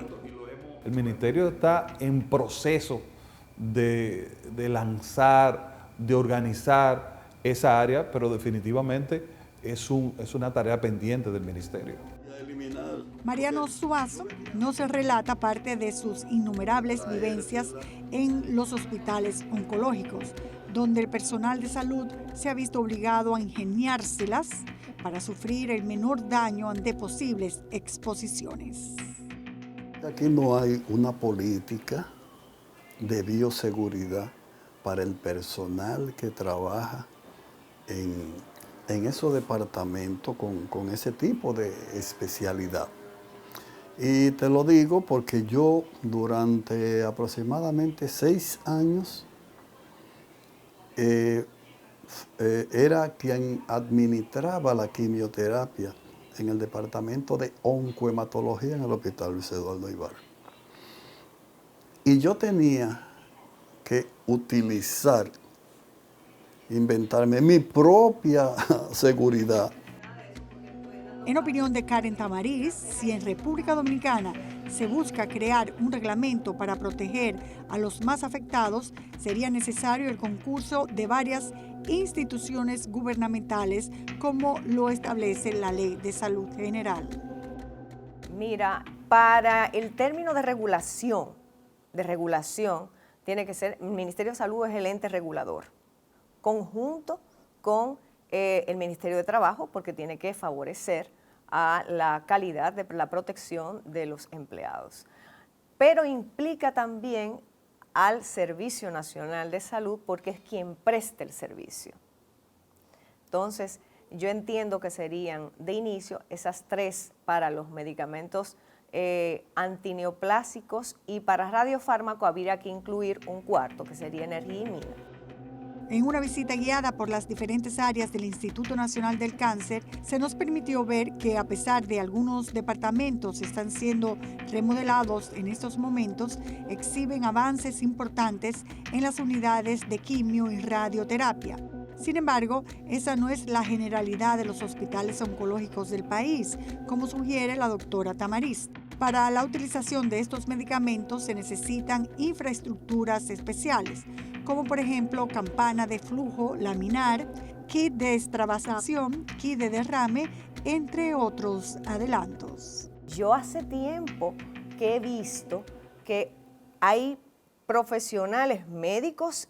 El ministerio está en proceso de lanzar, de organizar esa área, pero definitivamente es una tarea pendiente del ministerio. Mariano Suazo nos relata parte de sus innumerables vivencias en los hospitales oncológicos, donde el personal de salud se ha visto obligado a ingeniárselas para sufrir el menor daño ante posibles exposiciones. Aquí no hay una política de bioseguridad para el personal que trabaja en esos departamentos con ese tipo de especialidad. Y te lo digo porque yo durante aproximadamente 6 años era quien administraba la quimioterapia en el departamento de oncohematología en el Hospital Luis Eduardo Ibarra. Y yo tenía que inventarme mi propia seguridad. En opinión de Karen Tamariz, si en República Dominicana se busca crear un reglamento para proteger a los más afectados, sería necesario el concurso de varias instituciones gubernamentales, como lo establece la Ley de Salud General. Mira, para el término de regulación, tiene que ser, el Ministerio de Salud es el ente regulador, conjunto con el Ministerio de Trabajo, porque tiene que favorecer a la calidad de la protección de los empleados. Pero implica también al Servicio Nacional de Salud, porque es quien presta el servicio. Entonces, yo entiendo que serían de inicio esas 3 para los medicamentos antineoplásicos, y para radiofármaco habría que incluir un 4, que sería energía y mina. En una visita guiada por las diferentes áreas del Instituto Nacional del Cáncer, se nos permitió ver que a pesar de algunos departamentos están siendo remodelados en estos momentos, exhiben avances importantes en las unidades de quimio y radioterapia. Sin embargo, esa no es la generalidad de los hospitales oncológicos del país, como sugiere la doctora Tamariz. Para la utilización de estos medicamentos se necesitan infraestructuras especiales, como por ejemplo campana de flujo laminar, kit de extravasación, kit de derrame, entre otros adelantos. Yo hace tiempo que he visto que hay profesionales médicos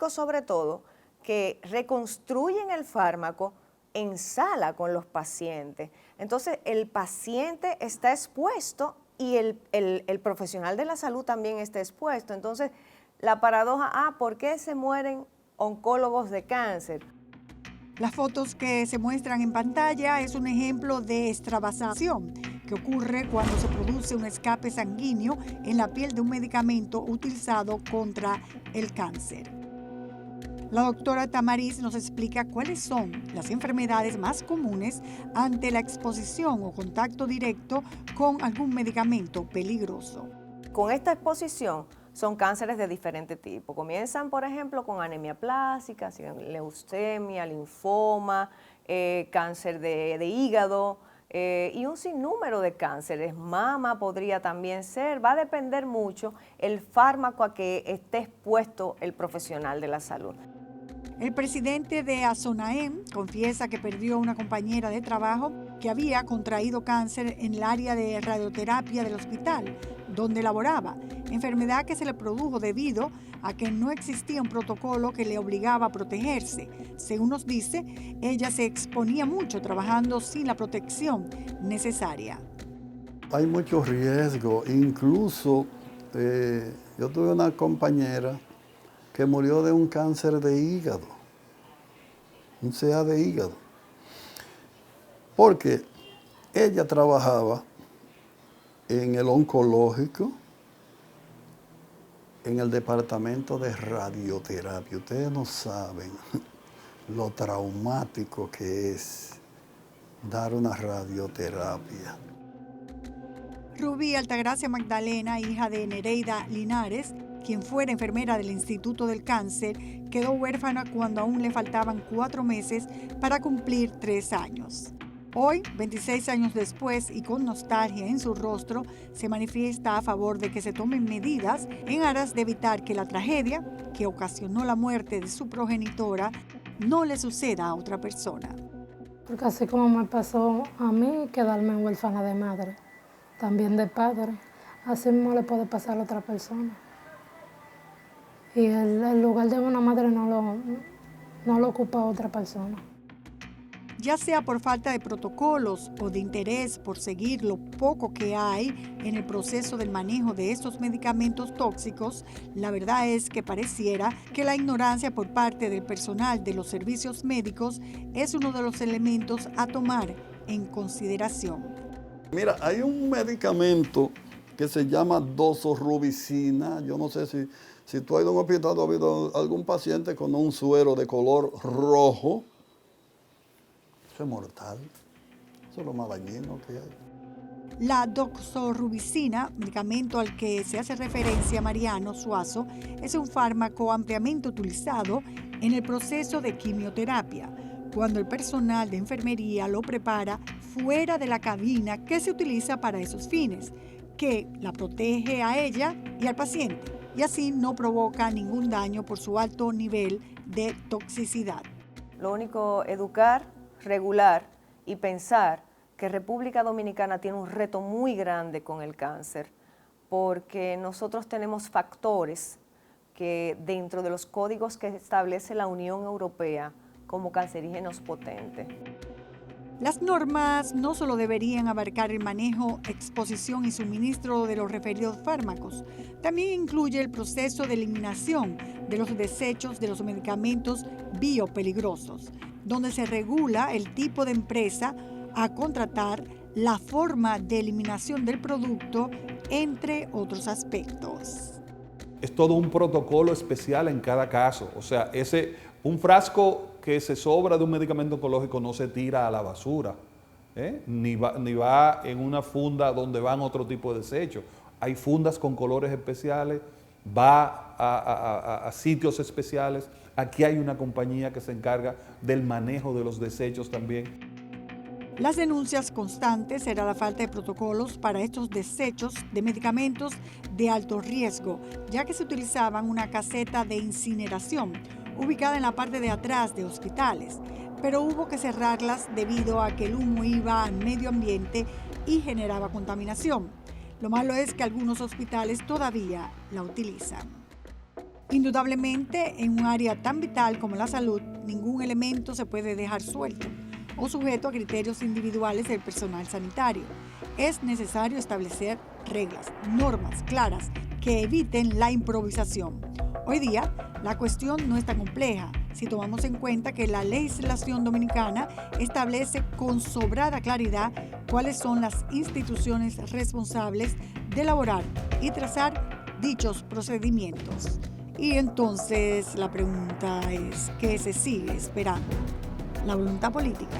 sobre todo, que reconstruyen el fármaco en sala con los pacientes. Entonces el paciente está expuesto y el profesional de la salud también está expuesto. Entonces la paradoja, ¿por qué se mueren oncólogos de cáncer? Las fotos que se muestran en pantalla es un ejemplo de extravasación que ocurre cuando se produce un escape sanguíneo en la piel de un medicamento utilizado contra el cáncer. La doctora Tamariz nos explica cuáles son las enfermedades más comunes ante la exposición o contacto directo con algún medicamento peligroso. Con esta exposición son cánceres de diferente tipo. Comienzan, por ejemplo, con anemia plástica, leucemia, linfoma, cáncer de hígado y un sinnúmero de cánceres. Mama podría también ser. Va a depender mucho el fármaco a que esté expuesto el profesional de la salud. El presidente de Asonaem confiesa que perdió a una compañera de trabajo que había contraído cáncer en el área de radioterapia del hospital donde laboraba, enfermedad que se le produjo debido a que no existía un protocolo que le obligaba a protegerse. Según nos dice, ella se exponía mucho trabajando sin la protección necesaria. Hay mucho riesgo, incluso yo tuve una compañera que murió de un cáncer de hígado, un CA de hígado, porque ella trabajaba en el oncológico, en el departamento de radioterapia. Ustedes no saben lo traumático que es dar una radioterapia. Rubí Altagracia Magdalena, hija de Nereida Linares, quien fuera enfermera del Instituto del Cáncer, quedó huérfana cuando aún le faltaban 4 meses para cumplir 3 años. Hoy, 26 años después y con nostalgia en su rostro, se manifiesta a favor de que se tomen medidas en aras de evitar que la tragedia que ocasionó la muerte de su progenitora no le suceda a otra persona. Porque así como me pasó a mí, quedarme huérfana de madre, también de padre, así mismo le puede pasar a otra persona. Y el lugar de una madre no lo ocupa otra persona. Ya sea por falta de protocolos o de interés por seguir lo poco que hay en el proceso del manejo de estos medicamentos tóxicos, la verdad es que pareciera que la ignorancia por parte del personal de los servicios médicos es uno de los elementos a tomar en consideración. Mira, hay un medicamento que se llama doxorubicina. Yo no sé si tú has ido a un hospital o has visto algún paciente con un suero de color rojo. Eso es mortal. Eso es lo más dañino que hay. La doxorubicina, medicamento al que se hace referencia Mariano Suazo, es un fármaco ampliamente utilizado en el proceso de quimioterapia, cuando el personal de enfermería lo prepara fuera de la cabina que se utiliza para esos fines, que la protege a ella y al paciente, y así no provoca ningún daño por su alto nivel de toxicidad. Lo único, educar, regular y pensar que República Dominicana tiene un reto muy grande con el cáncer, porque nosotros tenemos factores que dentro de los códigos que establece la Unión Europea como cancerígenos potentes. Las normas no solo deberían abarcar el manejo, exposición y suministro de los referidos fármacos, también incluye el proceso de eliminación de los desechos de los medicamentos biopeligrosos, donde se regula el tipo de empresa a contratar, la forma de eliminación del producto, entre otros aspectos. Es todo un protocolo especial en cada caso. O sea, un frasco que se sobra de un medicamento oncológico no se tira a la basura, ni va en una funda donde van otro tipo de desechos. Hay fundas con colores especiales, va a sitios especiales. Aquí hay una compañía que se encarga del manejo de los desechos también. Las denuncias constantes era la falta de protocolos para estos desechos de medicamentos de alto riesgo, ya que se utilizaban una caseta de incineración ubicada en la parte de atrás de hospitales, pero hubo que cerrarlas debido a que el humo iba al medio ambiente y generaba contaminación. Lo malo es que algunos hospitales todavía la utilizan. Indudablemente, en un área tan vital como la salud, ningún elemento se puede dejar suelto o sujeto a criterios individuales del personal sanitario. Es necesario establecer reglas, normas claras que eviten la improvisación. Hoy día, la cuestión no es tan compleja si tomamos en cuenta que la legislación dominicana establece con sobrada claridad cuáles son las instituciones responsables de elaborar y trazar dichos procedimientos. Y entonces la pregunta es, ¿qué se sigue esperando? La voluntad política.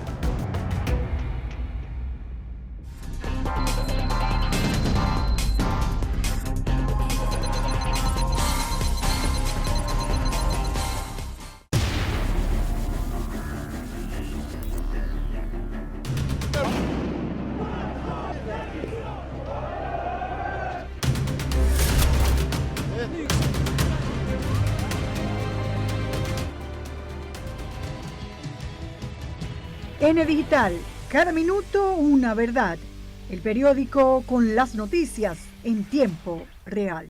N Digital, cada minuto una verdad. El periódico con las noticias en tiempo real.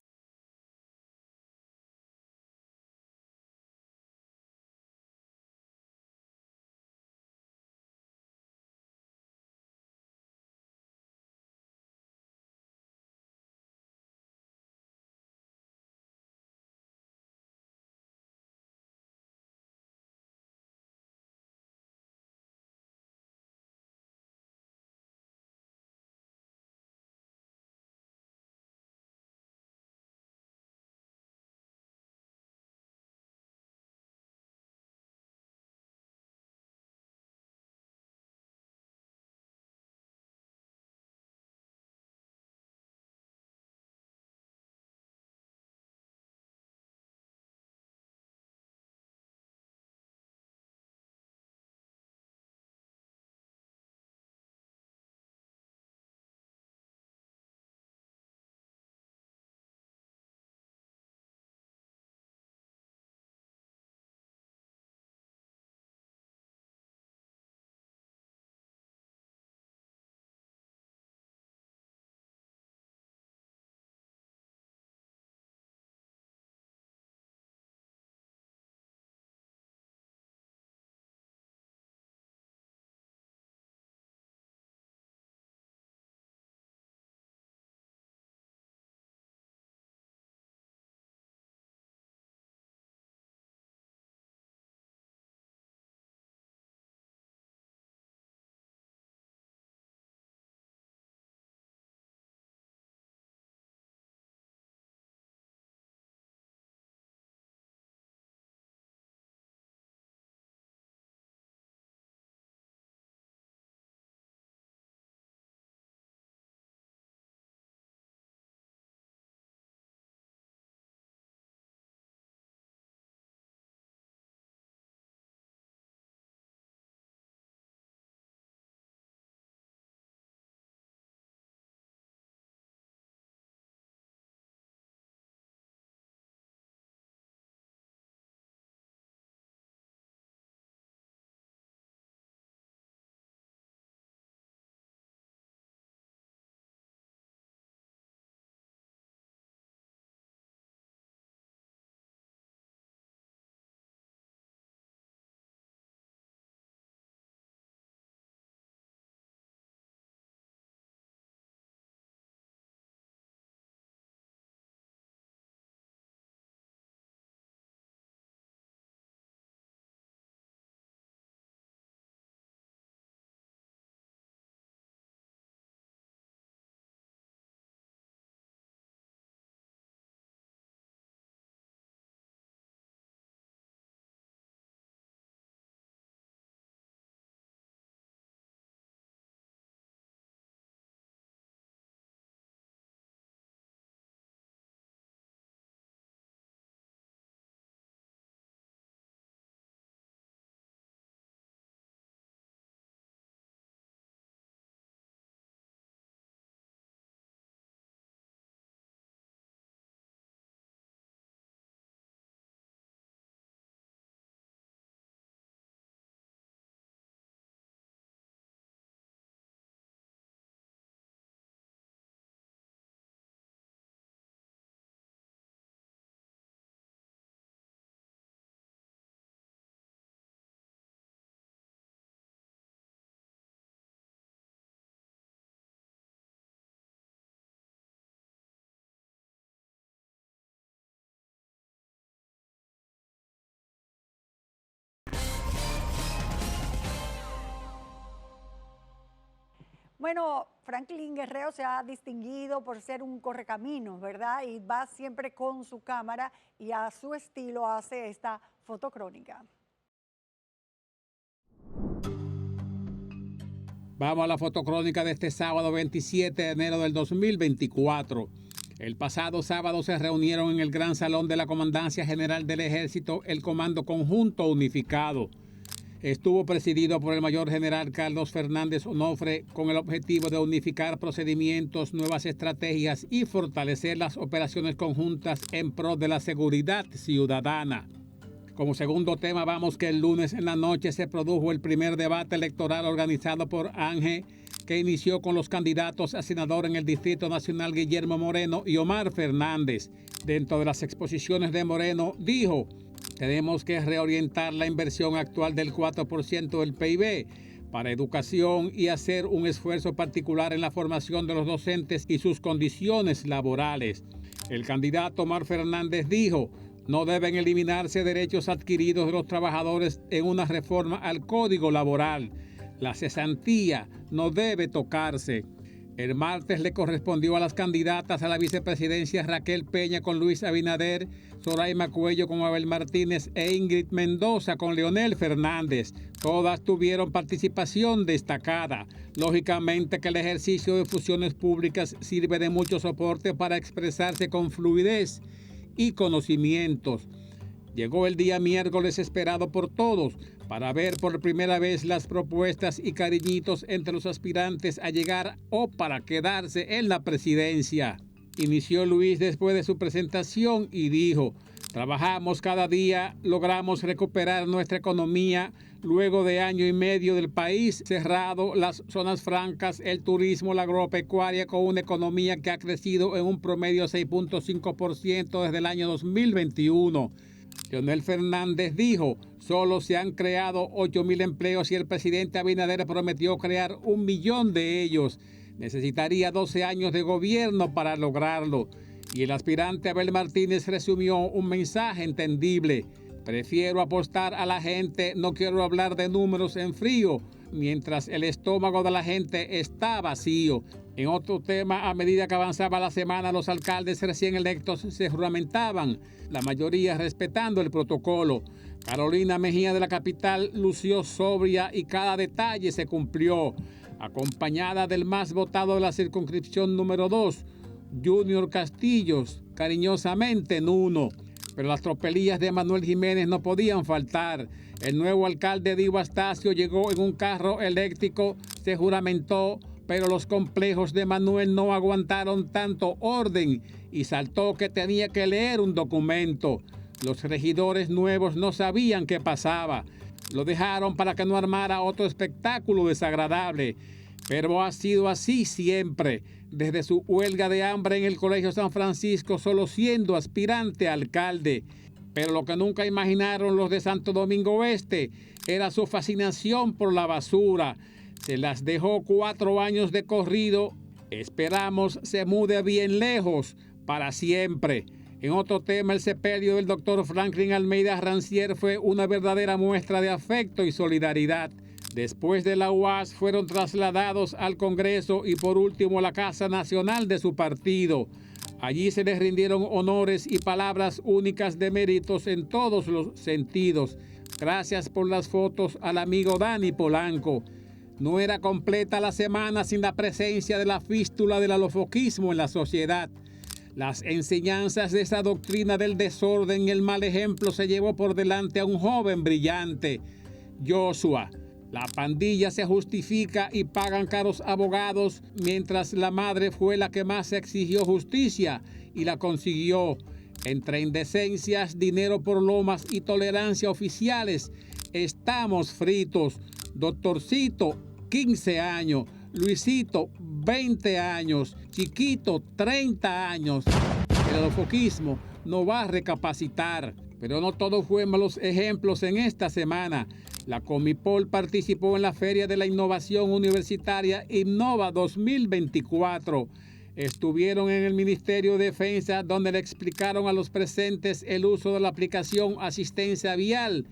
Bueno, Franklin Guerrero se ha distinguido por ser un correcaminos, ¿verdad? Y va siempre con su cámara y a su estilo hace esta fotocrónica. Vamos a la fotocrónica de este sábado 27 de enero del 2024. El pasado sábado se reunieron en el Gran Salón de la Comandancia General del Ejército el Comando Conjunto Unificado. Estuvo presidido por el Mayor General Carlos Fernández Onofre con el objetivo de unificar procedimientos, nuevas estrategias y fortalecer las operaciones conjuntas en pro de la seguridad ciudadana. Como segundo tema vamos que el lunes en la noche se produjo el primer debate electoral organizado por ANGE, que inició con los candidatos a senador en el Distrito Nacional Guillermo Moreno y Omar Fernández. Dentro de las exposiciones de Moreno dijo: tenemos que reorientar la inversión actual del 4% del PIB para educación y hacer un esfuerzo particular en la formación de los docentes y sus condiciones laborales. El candidato Omar Fernández dijo: no deben eliminarse derechos adquiridos de los trabajadores en una reforma al Código Laboral. La cesantía no debe tocarse. El martes le correspondió a las candidatas a la vicepresidencia Raquel Peña con Luis Abinader, Zoraima Cuello con Abel Martínez e Ingrid Mendoza con Leonel Fernández. Todas tuvieron participación destacada. Lógicamente que el ejercicio de funciones públicas sirve de mucho soporte para expresarse con fluidez y conocimientos. Llegó el día miércoles esperado por todos para ver por primera vez las propuestas y cariñitos entre los aspirantes a llegar o para quedarse en la presidencia. Inició Luis después de su presentación y dijo: trabajamos cada día, logramos recuperar nuestra economía luego de año y medio del país cerrado, las zonas francas, el turismo, la agropecuaria, con una economía que ha crecido en un promedio 6.5% desde el año 2021. Leonel Fernández dijo: solo se han creado 8.000 empleos y el presidente Abinader prometió crear 1 millón de ellos. Necesitaría 12 años de gobierno para lograrlo. Y el aspirante Abel Martínez resumió un mensaje entendible: prefiero apostar a la gente, no quiero hablar de números en frío, mientras el estómago de la gente está vacío. En otro tema, a medida que avanzaba la semana, los alcaldes recién electos se juramentaban, la mayoría respetando el protocolo. Carolina Mejía de la capital lució sobria y cada detalle se cumplió, acompañada del más votado de la circunscripción número 2, Junior Castillos, cariñosamente Nuno. Pero las tropelías de Manuel Jiménez no podían faltar. El nuevo alcalde Divo Astacio llegó en un carro eléctrico, se juramentó, pero los complejos de Manuel no aguantaron tanto orden y saltó que tenía que leer un documento. Los regidores nuevos no sabían qué pasaba. Lo dejaron para que no armara otro espectáculo desagradable. Pero ha sido así siempre, desde su huelga de hambre en el Colegio San Francisco, solo siendo aspirante a alcalde. Pero lo que nunca imaginaron los de Santo Domingo Oeste era su fascinación por la basura. Se las dejó 4 años de corrido. Esperamos se mude bien lejos para siempre. En otro tema, el sepelio del doctor Franklin Almeida Rancier fue una verdadera muestra de afecto y solidaridad. Después de la UAS fueron trasladados al Congreso y por último a la Casa Nacional de su partido. Allí se les rindieron honores y palabras únicas de méritos en todos los sentidos. Gracias por las fotos al amigo Dani Polanco. No era completa la semana sin la presencia de la fístula del alofoquismo en la sociedad. Las enseñanzas de esa doctrina del desorden y el mal ejemplo se llevó por delante a un joven brillante, Joshua. La pandilla se justifica y pagan caros abogados, mientras la madre fue la que más exigió justicia y la consiguió. Entre indecencias, dinero por lomas y tolerancia oficiales, estamos fritos. Doctorcito, 15 años. Luisito, 20 años. Chiquito, 30 años. El alofoquismo no va a recapacitar. Pero no todo fue malos ejemplos en esta semana. La Comipol participó en la Feria de la Innovación Universitaria Innova 2024. Estuvieron en el Ministerio de Defensa, donde le explicaron a los presentes el uso de la aplicación Asistencia Vial,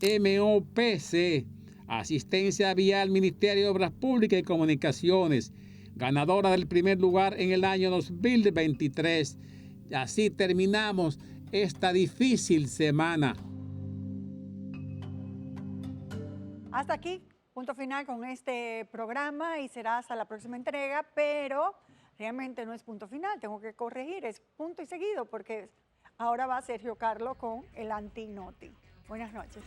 MOPC. Asistencia Vial, Ministerio de Obras Públicas y Comunicaciones, ganadora del primer lugar en el año 2023. Y así terminamos esta difícil semana. Hasta aquí, punto final con este programa y será hasta la próxima entrega, pero realmente no es punto final, tengo que corregir, es punto y seguido porque ahora va Sergio Carlo con el Anti-Noti. Buenas noches.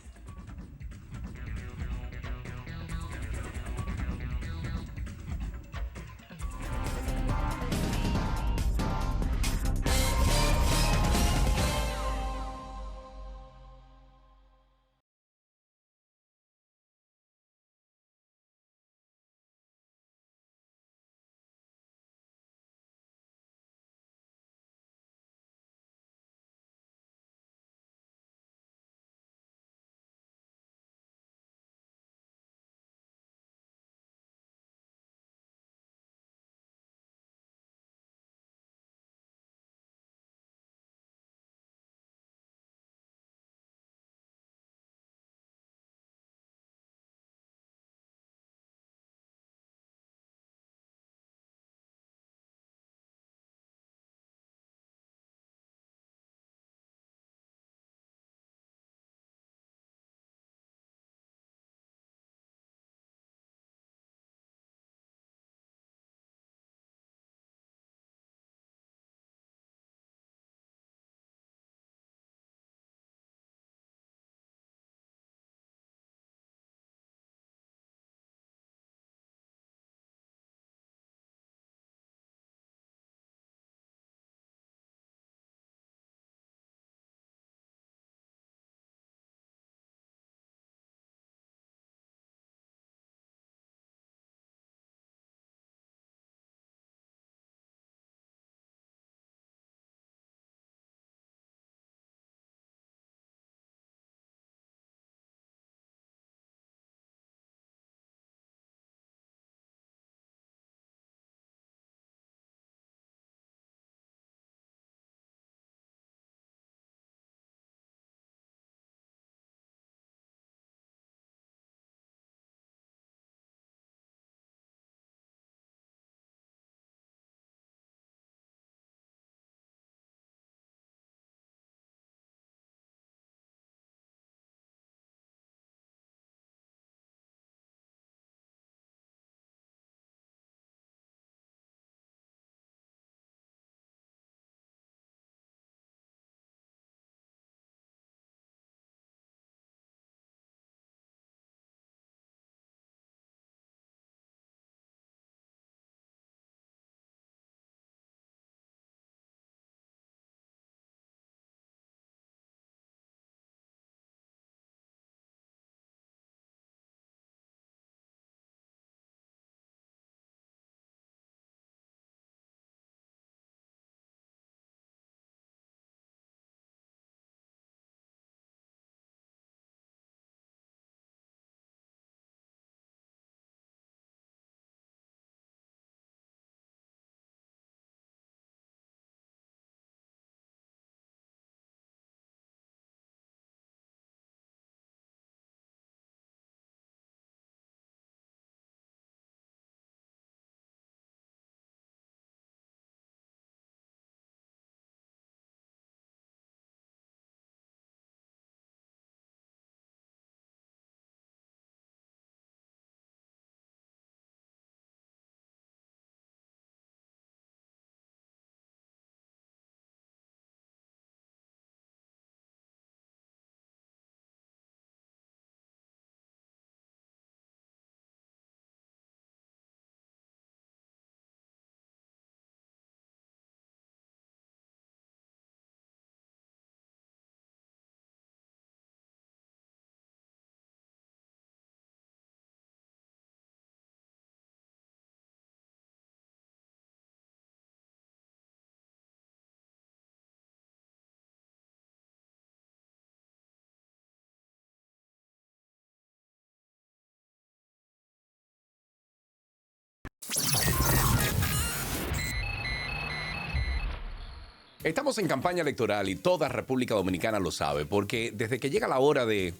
Estamos en campaña electoral y toda República Dominicana lo sabe, porque desde que llega la hora de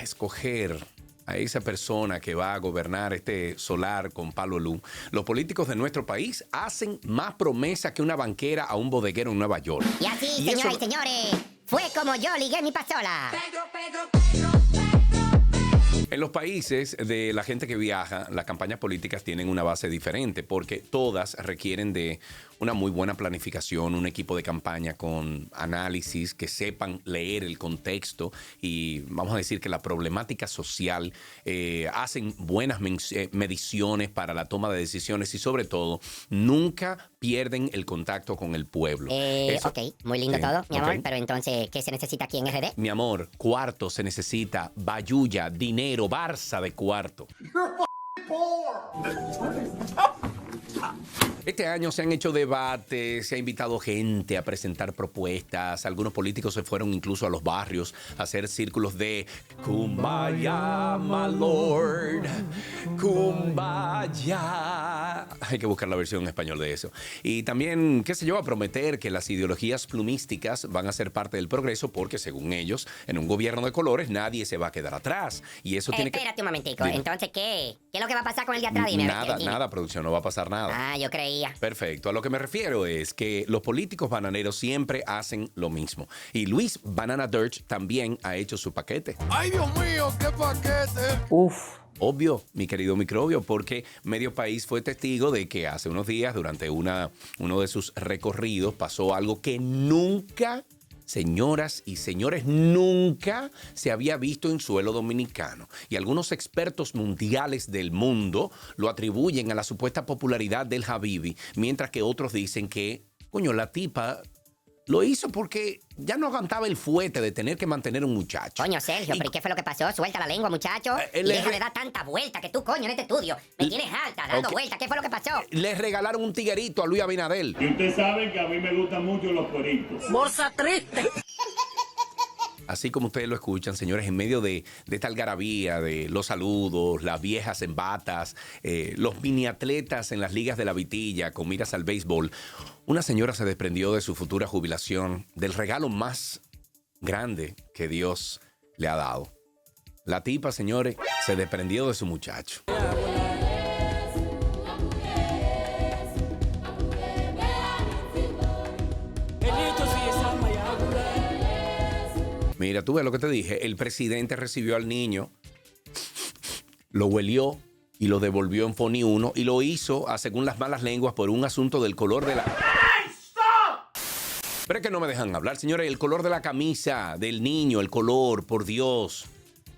escoger a esa persona que va a gobernar este solar con palo luz, los políticos de nuestro país hacen más promesas que una banquera a un bodeguero en Nueva York. Y así, señoras y señores, fue como yo ligué mi pasola. En los países de la gente que viaja, las campañas políticas tienen una base diferente porque todas requieren de una muy buena planificación, un equipo de campaña con análisis, que sepan leer el contexto y vamos a decir que la problemática social, hacen buenas mediciones para la toma de decisiones y sobre todo nunca pierden el contacto con el pueblo. Ok, muy lindo todo, mi amor, pero entonces, ¿qué se necesita aquí en RD? Mi amor, cuarto se necesita, bayulla, dinero, Barça de cuarto. Este año se han hecho debates, se ha invitado gente a presentar propuestas. Algunos políticos se fueron incluso a los barrios a hacer círculos de Kumbaya, my lord, Kumbaya. Hay que buscar la versión en español de eso. Y también, qué sé yo, a prometer que las ideologías plumísticas van a ser parte del progreso porque, según ellos, en un gobierno de colores nadie se va a quedar atrás. Y eso tiene que... Espérate un momentico, Dime. entonces, ¿qué es lo que va a pasar con el de atrás? Dime, Nada, producción, no va a pasar nada. Ah, yo creía. Perfecto. A lo que me refiero es que los políticos bananeros siempre hacen lo mismo. Y Luis Banana Dirt también ha hecho su paquete. ¡Ay, Dios mío, qué paquete! Uf. Obvio, mi querido microbio, porque medio país fue testigo de que hace unos días, durante uno de sus recorridos, pasó algo que nunca, señoras y señores, nunca se había visto en suelo dominicano. Y algunos expertos mundiales del mundo lo atribuyen a la supuesta popularidad del Habibi, mientras que otros dicen que, coño, la tipa lo hizo porque ya no aguantaba el fuete de tener que mantener un muchacho. Coño, Sergio, ¿pero y qué fue lo que pasó? Suelta la lengua, muchacho. Y deja de dar tanta vuelta que tú, coño, en este estudio me tienes alta dando vueltas. ¿Qué fue lo que pasó? Le regalaron un tiguerito a Luis Abinadel. Y usted sabe que a mí me gustan mucho los cueritos. Bolsa triste. Así como ustedes lo escuchan, señores, en medio de esta algarabía, de los saludos, las viejas en batas, los miniatletas en las ligas de la vitilla con miras al béisbol, una señora se desprendió de su futura jubilación, del regalo más grande que Dios le ha dado. La tipa, señores, se desprendió de su muchacho. Mira, tú ves lo que te dije. El presidente recibió al niño, lo huelió y lo devolvió en Foni 1 y lo hizo, según las malas lenguas, por un asunto del color de la... ¡Hey, stop! Pero es que no me dejan hablar, señores. El color de la camisa del niño, el color, por Dios,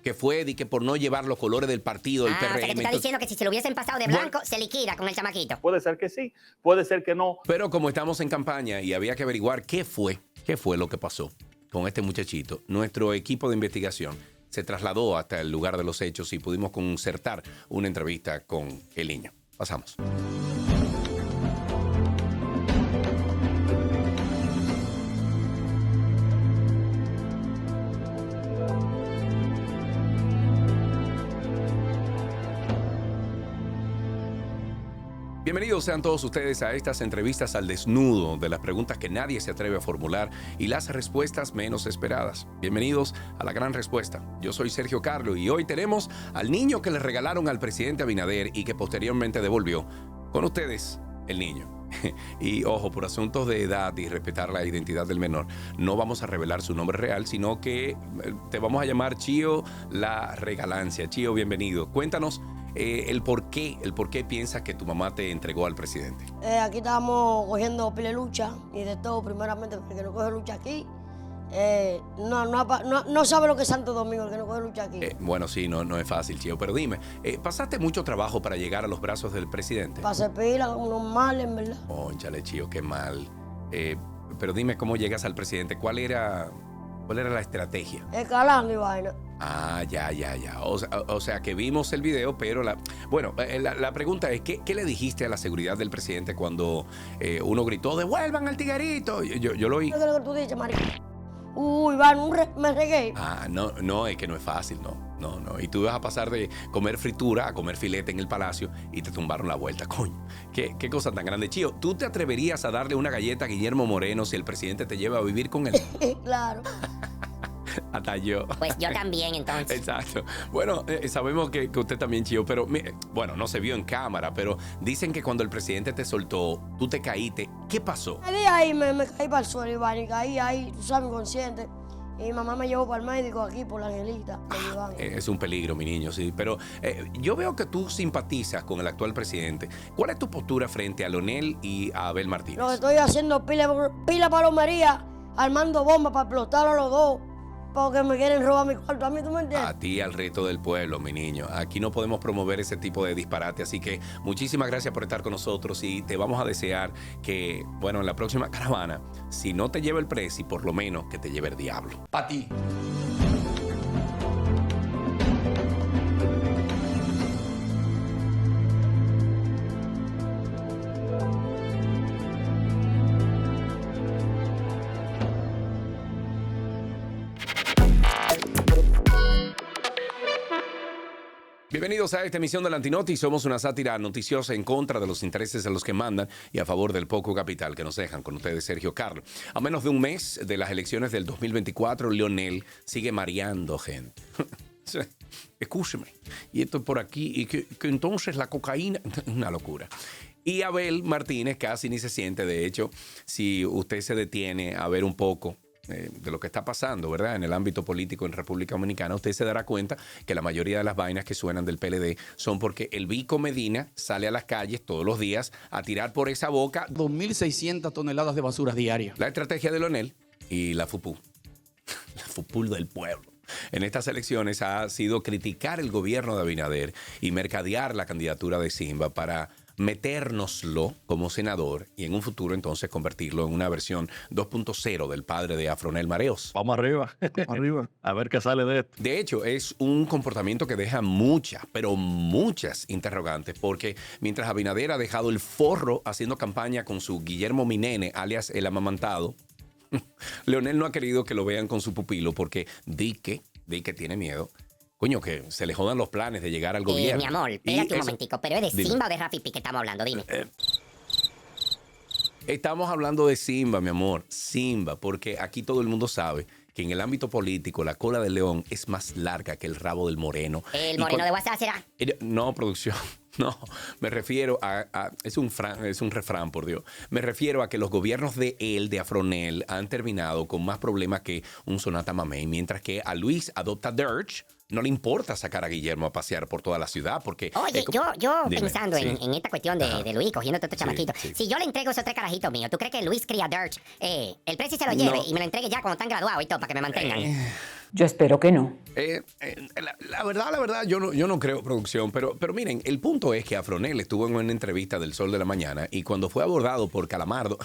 que fue de que por no llevar los colores del partido, del PRM. O sea, que tú estás diciendo que si se lo hubiesen pasado de blanco, se liquida con el chamaquito. Puede ser que sí, puede ser que no. Pero como estamos en campaña y había que averiguar qué fue lo que pasó con este muchachito, nuestro equipo de investigación se trasladó hasta el lugar de los hechos y pudimos concertar una entrevista con el niño. Pasamos. Bienvenidos sean todos ustedes a estas entrevistas al desnudo de las preguntas que nadie se atreve a formular y las respuestas menos esperadas. Bienvenidos a La Gran Respuesta. Yo soy Sergio Carlo y hoy tenemos al niño que le regalaron al presidente Abinader y que posteriormente devolvió. Con ustedes, el niño. Y ojo, por asuntos de edad y respetar la identidad del menor, no vamos a revelar su nombre real, sino que te vamos a llamar Chío La Regalancia. Chío, bienvenido. Cuéntanos el por qué piensas que tu mamá te entregó al presidente. Aquí estábamos cogiendo pile lucha y de todo, primeramente, porque no coge lucha aquí. No sabe lo que es Santo Domingo, el que no coge lucha aquí. Bueno, sí, no es fácil, Chío, pero dime, ¿pasaste mucho trabajo para llegar a los brazos del presidente? Pasé pila, unos males, en verdad. Cónchale, Chío, qué mal. Pero dime, ¿cómo llegas al presidente? ¿Cuál era la estrategia? Escalando y vaina. Ah, ya. O sea, que vimos el video, pero la pregunta es, ¿qué le dijiste a la seguridad del presidente cuando uno gritó, devuelvan al tiguerito? Yo lo oí. ¿Qué es lo que tú dices, marica? Uy, me regué. Ah, no, es que no es fácil, no. Y tú vas a pasar de comer fritura a comer filete en el palacio y te tumbaron la vuelta, coño. ¿Qué cosa tan grande, Chío? ¿Tú te atreverías a darle una galleta a Guillermo Moreno si el presidente te lleva a vivir con él? Claro. Hasta yo. Pues yo también, entonces. Exacto. Bueno, sabemos que usted también chilló, pero bueno, no se vio en cámara, pero dicen que cuando el presidente te soltó, tú te caíste. ¿Qué pasó? Ahí me caí para el suelo y caí ahí, tú sabes, inconsciente. Y mi mamá me llevó para el médico aquí por la Angelita. Es un peligro, mi niño, sí. Pero yo veo que tú simpatizas con el actual presidente. ¿Cuál es tu postura frente a Leonel y a Abel Martínez? Lo que estoy haciendo pila palomería, armando bombas para explotar a los dos, porque me quieren robar mi cuarto. A mí, ¿tú me entiendes? A ti, al resto del pueblo, mi niño. Aquí no podemos promover ese tipo de disparate. Así que muchísimas gracias por estar con nosotros y te vamos a desear que, bueno, en la próxima caravana, si no te lleva el presi, por lo menos que te lleve el diablo. Pa' ti. Bienvenidos a esta emisión del Antinoti. Somos una sátira noticiosa en contra de los intereses de los que mandan y a favor del poco capital que nos dejan. Con ustedes, Sergio Carlo. A menos de un mes de las elecciones del 2024, Leonel sigue mareando gente. Escúcheme. Y esto por aquí. Y que entonces la cocaína... Una locura. Y Abel Martínez casi ni se siente. De hecho, si usted se detiene a ver un poco de lo que está pasando, ¿verdad? En el ámbito político en República Dominicana, usted se dará cuenta que la mayoría de las vainas que suenan del PLD son porque el Vico Medina sale a las calles todos los días a tirar por esa boca 2.600 toneladas de basuras diarias. La estrategia de Leonel y la FUPU, la FUPUL del pueblo. En estas elecciones ha sido criticar el gobierno de Abinader y mercadear la candidatura de Simba para metérnoslo como senador y en un futuro entonces convertirlo en una versión 2.0 del padre de Afronel Mareos. Vamos arriba, arriba, a ver qué sale de esto. De hecho, es un comportamiento que deja muchas, pero muchas interrogantes, porque mientras Abinader ha dejado el forro haciendo campaña con su Guillermo Minene, alias el amamantado, Leonel no ha querido que lo vean con su pupilo porque di que tiene miedo. Coño, que se le jodan los planes de llegar al gobierno. Mi amor, espérate un momentico, pero ¿es de Simba o de Rafi Pi que estamos hablando? Dime. Estamos hablando de Simba, mi amor. Simba, porque aquí todo el mundo sabe que en el ámbito político la cola del león es más larga que el rabo del moreno. ¿El moreno de WhatsApp será? No, producción. No, me refiero a es un refrán, por Dios. Me refiero a que los gobiernos de Afronel han terminado con más problemas que un Sonata Mamey, mientras que a Luis Adopta Dirch no le importa sacar a Guillermo a pasear por toda la ciudad porque... Oye, yo Dime, pensando sí. en esta cuestión de Luis cogiendo todos estos chamaquitos, sí. si yo le entrego esos 3 carajitos míos, ¿tú crees que Luis cría Dirch? El precio se lo lleve y me lo entregue ya cuando están graduados y todo para que me mantengan. Yo espero que no. La verdad, yo no creo, producción, pero miren, el punto es que Afronel estuvo en una entrevista del Sol de la Mañana y cuando fue abordado por Calamardo,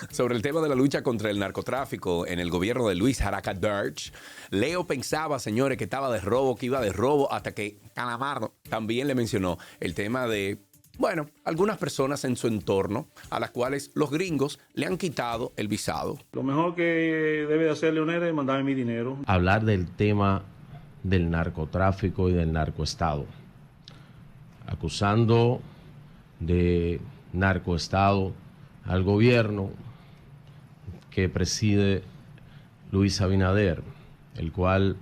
sobre el tema de la lucha contra el narcotráfico en el gobierno de Luis Jaraca Dirch, Leo pensaba, señores, que estaba de robo, que iba de robo, hasta que Calamardo también le mencionó el tema de, bueno, algunas personas en su entorno a las cuales los gringos le han quitado el visado. Lo mejor que debe de hacer Leonel es mandarme mi dinero. Hablar del tema del narcotráfico y del narcoestado, acusando de narcoestado al gobierno que preside Luis Abinader, el cual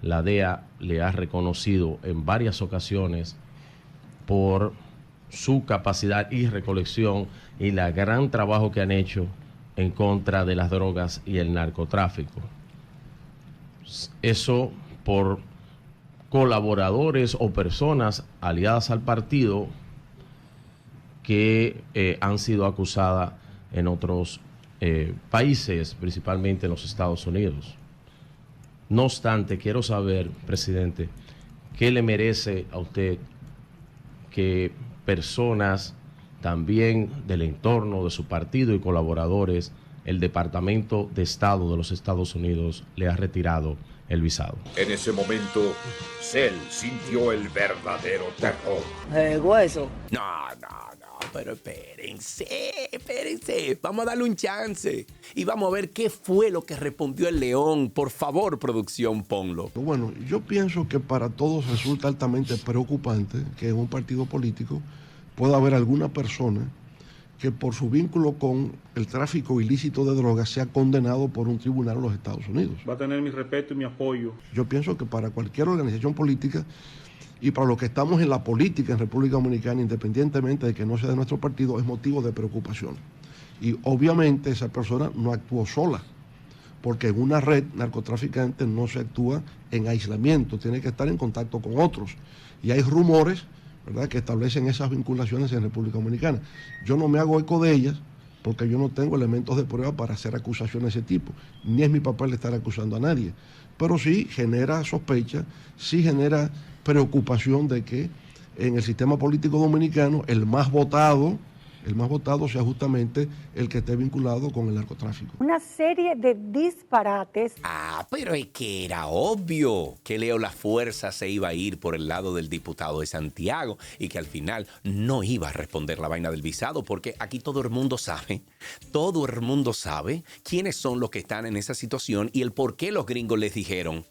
la DEA le ha reconocido en varias ocasiones por su capacidad y recolección y el gran trabajo que han hecho en contra de las drogas y el narcotráfico. Eso por colaboradores o personas aliadas al partido que han sido acusadas en otros países, principalmente en los Estados Unidos. No obstante, quiero saber, presidente, ¿qué le merece a usted que personas también del entorno de su partido y colaboradores, el Departamento de Estado de los Estados Unidos le ha retirado el visado? En ese momento, Cell sintió el verdadero terror. Hueso. No, pero espérense. Vamos a darle un chance y vamos a ver qué fue lo que respondió el león. Por favor, producción, ponlo. Bueno, yo pienso que para todos resulta altamente preocupante que en un partido político pueda haber alguna persona que por su vínculo con el tráfico ilícito de drogas sea condenado por un tribunal de los Estados Unidos. Va a tener mi respeto y mi apoyo. Yo pienso que para cualquier organización política y para los que estamos en la política en República Dominicana, independientemente de que no sea de nuestro partido, es motivo de preocupación. Y obviamente esa persona no actuó sola, porque en una red narcotraficante no se actúa en aislamiento, tiene que estar en contacto con otros. Y hay rumores, ¿verdad?, que establecen esas vinculaciones en República Dominicana. Yo no me hago eco de ellas porque yo no tengo elementos de prueba para hacer acusaciones de ese tipo, ni es mi papel estar acusando a nadie. Pero sí genera sospecha, sí genera preocupación de que en el sistema político dominicano el más votado sea justamente el que esté vinculado con el narcotráfico. Una serie de disparates. Pero es que era obvio que Leo La Fuerza se iba a ir por el lado del diputado de Santiago y que al final no iba a responder la vaina del visado, porque aquí todo el mundo sabe quiénes son los que están en esa situación y el por qué los gringos les dijeron: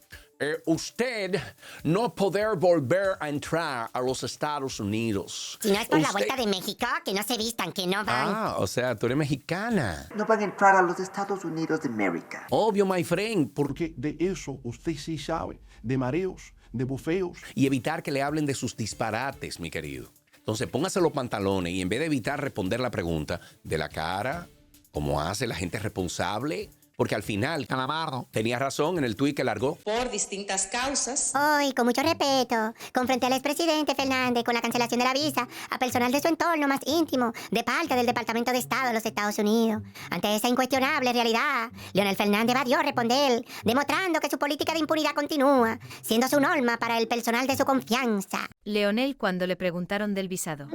usted no poder volver a entrar a los Estados Unidos. Si no es por la vuelta de México, que no se vistan, que no van. O sea, tú eres mexicana. No van a entrar a los Estados Unidos de América. Obvio, my friend. Porque de eso usted sí sabe, de mareos, de bufeos. Y evitar que le hablen de sus disparates, mi querido. Entonces, póngase los pantalones y en vez de evitar responder la pregunta de la cara, como hace la gente responsable, porque al final, Calamardo tenía razón en el tuit que largó. Por distintas causas. Hoy, con mucho respeto, confronté al expresidente Fernández con la cancelación de la visa a personal de su entorno más íntimo, de parte del Departamento de Estado de los Estados Unidos. Ante esa incuestionable realidad, Leonel Fernández evadió responder, demostrando que su política de impunidad continúa, siendo su norma para el personal de su confianza. Leonel cuando le preguntaron del visado.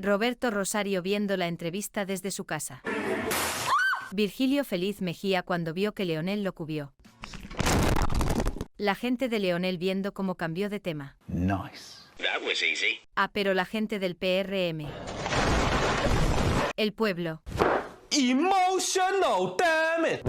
Roberto Rosario viendo la entrevista desde su casa. Virgilio Feliz Mejía cuando vio que Leonel lo cubrió. La gente de Leonel viendo cómo cambió de tema. Nice. That was easy. Pero la gente del PRM. El pueblo. Emotional, damn it.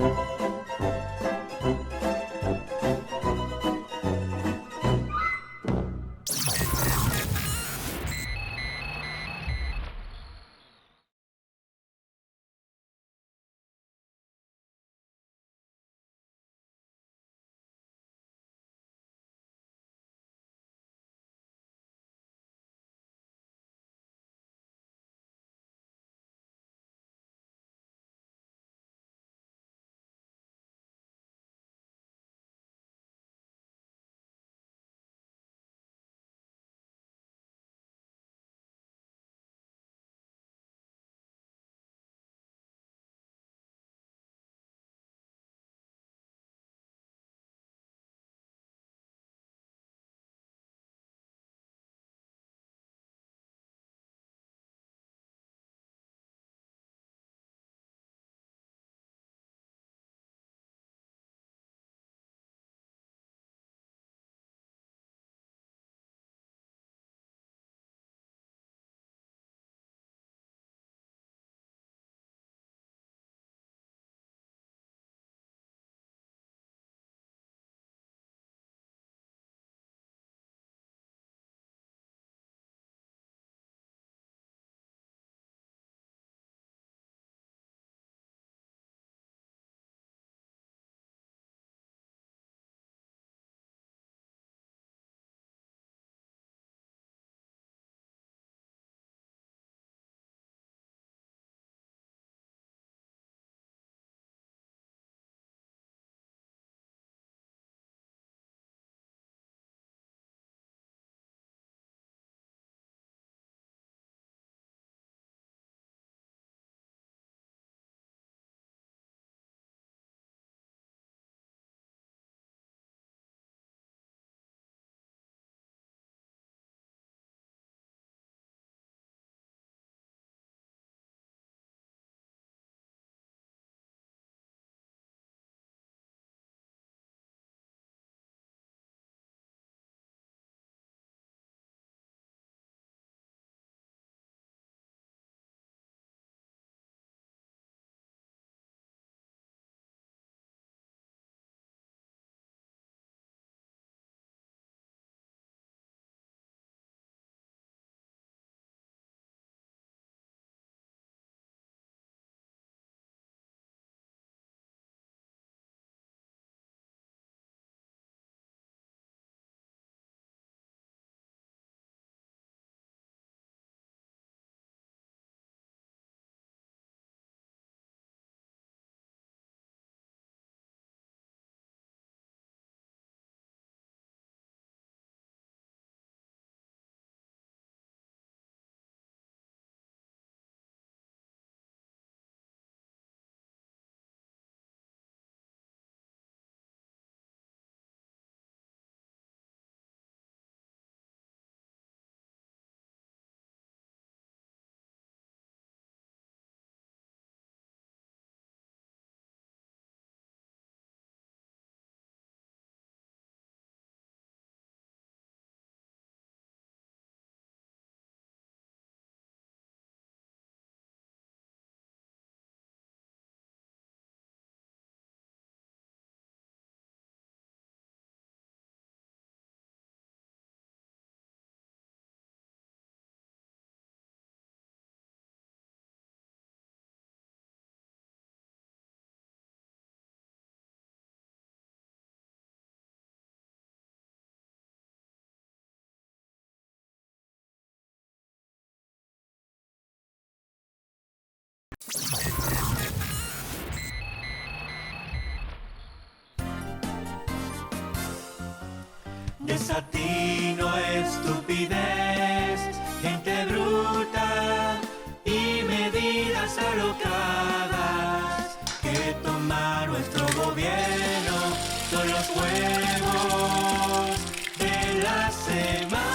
Desatino, estupidez, gente bruta y medidas alocadas que toma nuestro gobierno son los huevos de la semana.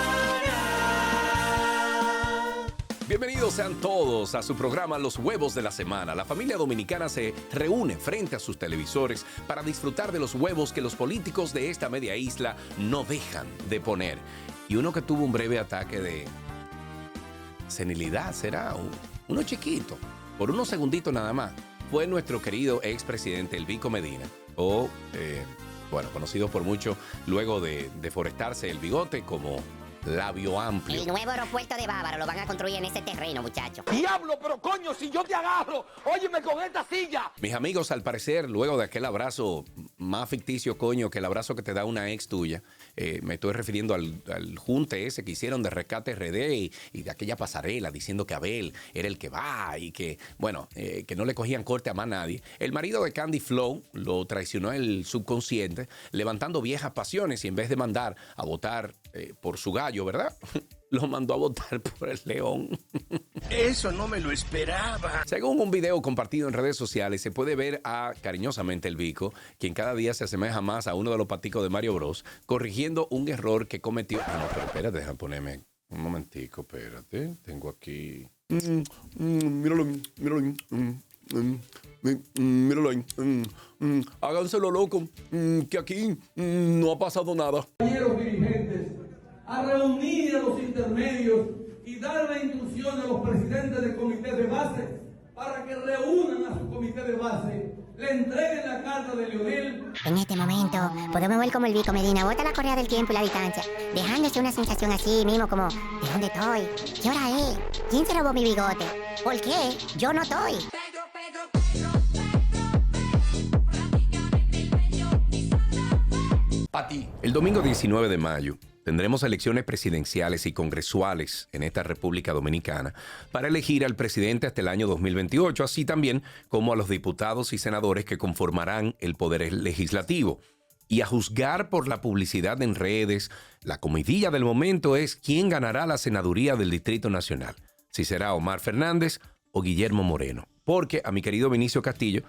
Bienvenidos sean todos a su programa Los Huevos de la Semana. La familia dominicana se reúne frente a sus televisores para disfrutar de los huevos que los políticos de esta media isla no dejan de poner. Y uno que tuvo un breve ataque de senilidad, será uno chiquito, por unos segunditos nada más, fue nuestro querido expresidente El Vico Medina, o conocido por muchos luego de deforestarse el bigote como Labio Amplio. El nuevo aeropuerto de Bávaro lo van a construir en ese terreno, muchacho. ¡Diablo, pero coño, si yo te agarro! ¡Óyeme con esta silla! Mis amigos, al parecer, luego de aquel abrazo más ficticio, coño, que el abrazo que te da una ex tuya, me estoy refiriendo al junte ese que hicieron de Rescate RD y de aquella pasarela diciendo que Abel era el que va y que, que no le cogían corte a más nadie. El marido de Candy Flow lo traicionó el subconsciente, levantando viejas pasiones y en vez de mandar a votar por su gallo, ¿verdad? Lo mandó a votar por el león. Eso no me lo esperaba. Según un video compartido en redes sociales, se puede ver a cariñosamente el Vico, quien cada día se asemeja más a uno de los paticos de Mario Bros, corrigiendo un error que cometió. Ah, no, pero espérate, déjame ponerme un momentico, espérate. Tengo aquí. Míralo. Míralo ahí. Háganselo loco, que aquí no ha pasado nada. Compañeros dirigentes, a reunir a los intermedios y dar la instrucción a los presidentes del comité de base para que reúnan a su comité de base, le entreguen la carta de Leonel. En este momento podemos ver como el Vico Medina bota la correa del tiempo y la distancia, dejándose una sensación así mismo como, ¿de dónde estoy? ¿Qué hora es? ¿Quién se robó mi bigote? ¿Por qué? Yo no estoy. Pati. El domingo 19 de mayo tendremos elecciones presidenciales y congresuales en esta República Dominicana para elegir al presidente hasta el año 2028, así también como a los diputados y senadores que conformarán el poder legislativo. Y a juzgar por la publicidad en redes, la comidilla del momento es quién ganará la senaduría del Distrito Nacional, si será Omar Fernández o Guillermo Moreno. Porque a mi querido Vinicio Castillo,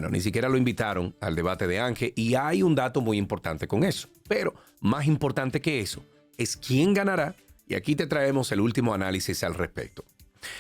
ni siquiera lo invitaron al debate de Ángel y hay un dato muy importante con eso. Pero más importante que eso es quién ganará y aquí te traemos el último análisis al respecto.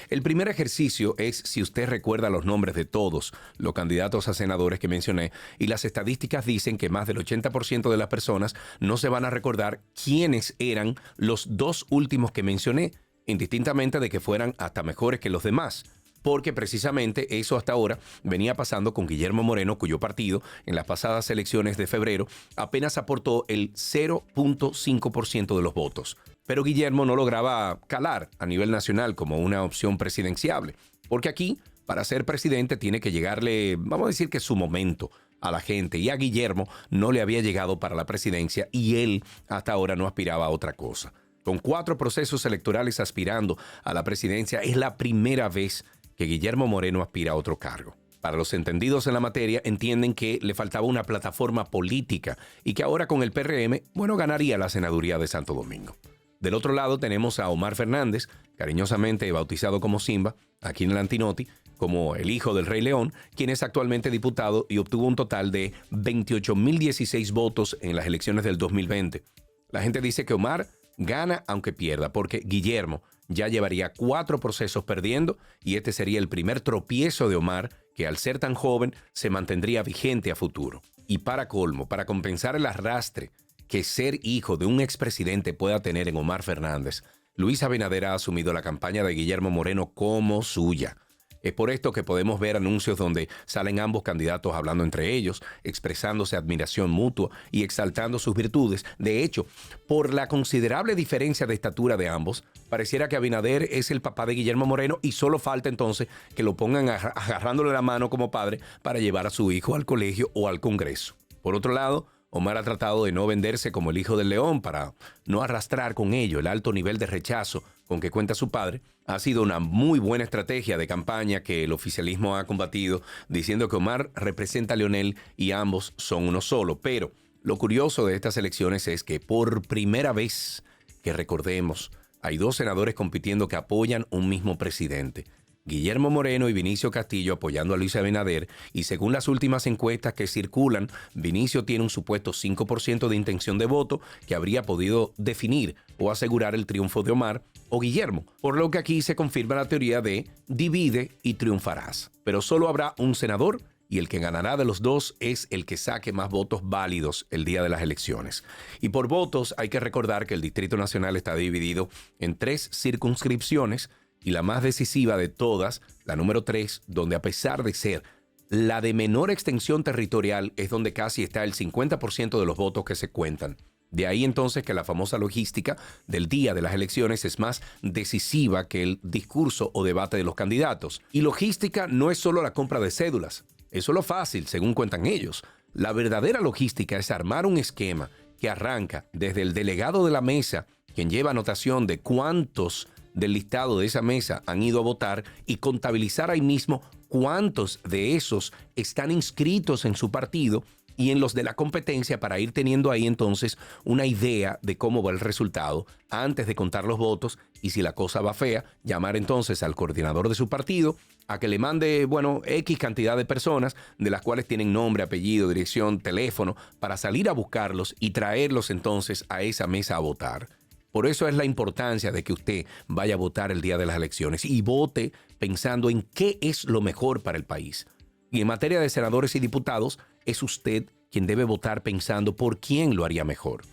El primer ejercicio es si usted recuerda los nombres de todos los candidatos a senadores que mencioné y las estadísticas dicen que más del 80% de las personas no se van a recordar quiénes eran los dos últimos que mencioné, indistintamente de que fueran hasta mejores que los demás. Porque precisamente eso hasta ahora venía pasando con Guillermo Moreno, cuyo partido en las pasadas elecciones de febrero apenas aportó el 0.5% de los votos. Pero Guillermo no lograba calar a nivel nacional como una opción presidenciable, porque aquí, para ser presidente, tiene que llegarle, vamos a decir que su momento a la gente, y a Guillermo no le había llegado para la presidencia y él hasta ahora no aspiraba a otra cosa. Con 4 procesos electorales aspirando a la presidencia, es la primera vez que Guillermo Moreno aspira a otro cargo. Para los entendidos en la materia, entienden que le faltaba una plataforma política y que ahora con el PRM, ganaría la senaduría de Santo Domingo. Del otro lado tenemos a Omar Fernández, cariñosamente bautizado como Simba, aquí en el Antinoti, como el hijo del Rey León, quien es actualmente diputado y obtuvo un total de 28.016 votos en las elecciones del 2020. La gente dice que Omar gana aunque pierda, porque Guillermo ya llevaría 4 procesos perdiendo y este sería el primer tropiezo de Omar, que al ser tan joven se mantendría vigente a futuro. Y para colmo, para compensar el arrastre que ser hijo de un expresidente pueda tener en Omar Fernández, Luis Abinader ha asumido la campaña de Guillermo Moreno como suya. Es por esto que podemos ver anuncios donde salen ambos candidatos hablando entre ellos, expresándose admiración mutua y exaltando sus virtudes. De hecho, por la considerable diferencia de estatura de ambos, pareciera que Abinader es el papá de Guillermo Moreno y solo falta entonces que lo pongan agarrándole la mano como padre para llevar a su hijo al colegio o al Congreso. Por otro lado, Omar ha tratado de no venderse como el hijo del león para no arrastrar con ello el alto nivel de rechazo con que cuenta su padre. Ha sido una muy buena estrategia de campaña que el oficialismo ha combatido, diciendo que Omar representa a Leonel y ambos son uno solo. Pero lo curioso de estas elecciones es que por primera vez que recordemos, hay 2 senadores compitiendo que apoyan un mismo presidente. Guillermo Moreno y Vinicio Castillo apoyando a Luis Abinader, y según las últimas encuestas que circulan, Vinicio tiene un supuesto 5% de intención de voto que habría podido definir o asegurar el triunfo de Omar o Guillermo, por lo que aquí se confirma la teoría de divide y triunfarás. Pero solo habrá un senador y el que ganará de los 2 es el que saque más votos válidos el día de las elecciones. Y por votos hay que recordar que el Distrito Nacional está dividido en 3 circunscripciones, y la más decisiva de todas, la número 3, donde a pesar de ser la de menor extensión territorial, es donde casi está el 50% de los votos que se cuentan. De ahí entonces que la famosa logística del día de las elecciones es más decisiva que el discurso o debate de los candidatos. Y logística no es solo la compra de cédulas. Eso es lo fácil, según cuentan ellos. La verdadera logística es armar un esquema que arranca desde el delegado de la mesa, quien lleva anotación de cuántos del listado de esa mesa han ido a votar, y contabilizar ahí mismo cuántos de esos están inscritos en su partido y en los de la competencia, para ir teniendo ahí entonces una idea de cómo va el resultado antes de contar los votos, y si la cosa va fea, llamar entonces al coordinador de su partido a que le mande, X cantidad de personas, de las cuales tienen nombre, apellido, dirección, teléfono, para salir a buscarlos y traerlos entonces a esa mesa a votar. Por eso es la importancia de que usted vaya a votar el día de las elecciones y vote pensando en qué es lo mejor para el país. Y en materia de senadores y diputados, es usted quien debe votar pensando por quién lo haría mejor.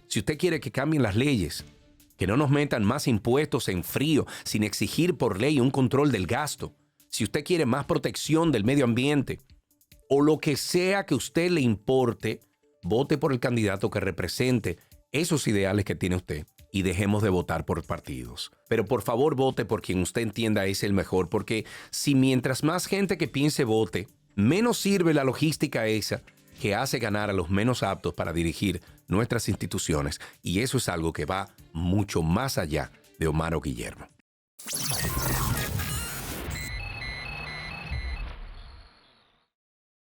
Si usted quiere que cambien las leyes, que no nos metan más impuestos en frío sin exigir por ley un control del gasto, si usted quiere más protección del medio ambiente, o lo que sea que a usted le importe, vote por el candidato que represente esos ideales que tiene usted. Y dejemos de votar por partidos. Pero por favor vote por quien usted entienda es el mejor, porque si mientras más gente que piense vote, menos sirve la logística esa que hace ganar a los menos aptos para dirigir nuestras instituciones. Y eso es algo que va mucho más allá de Omar o Guillermo.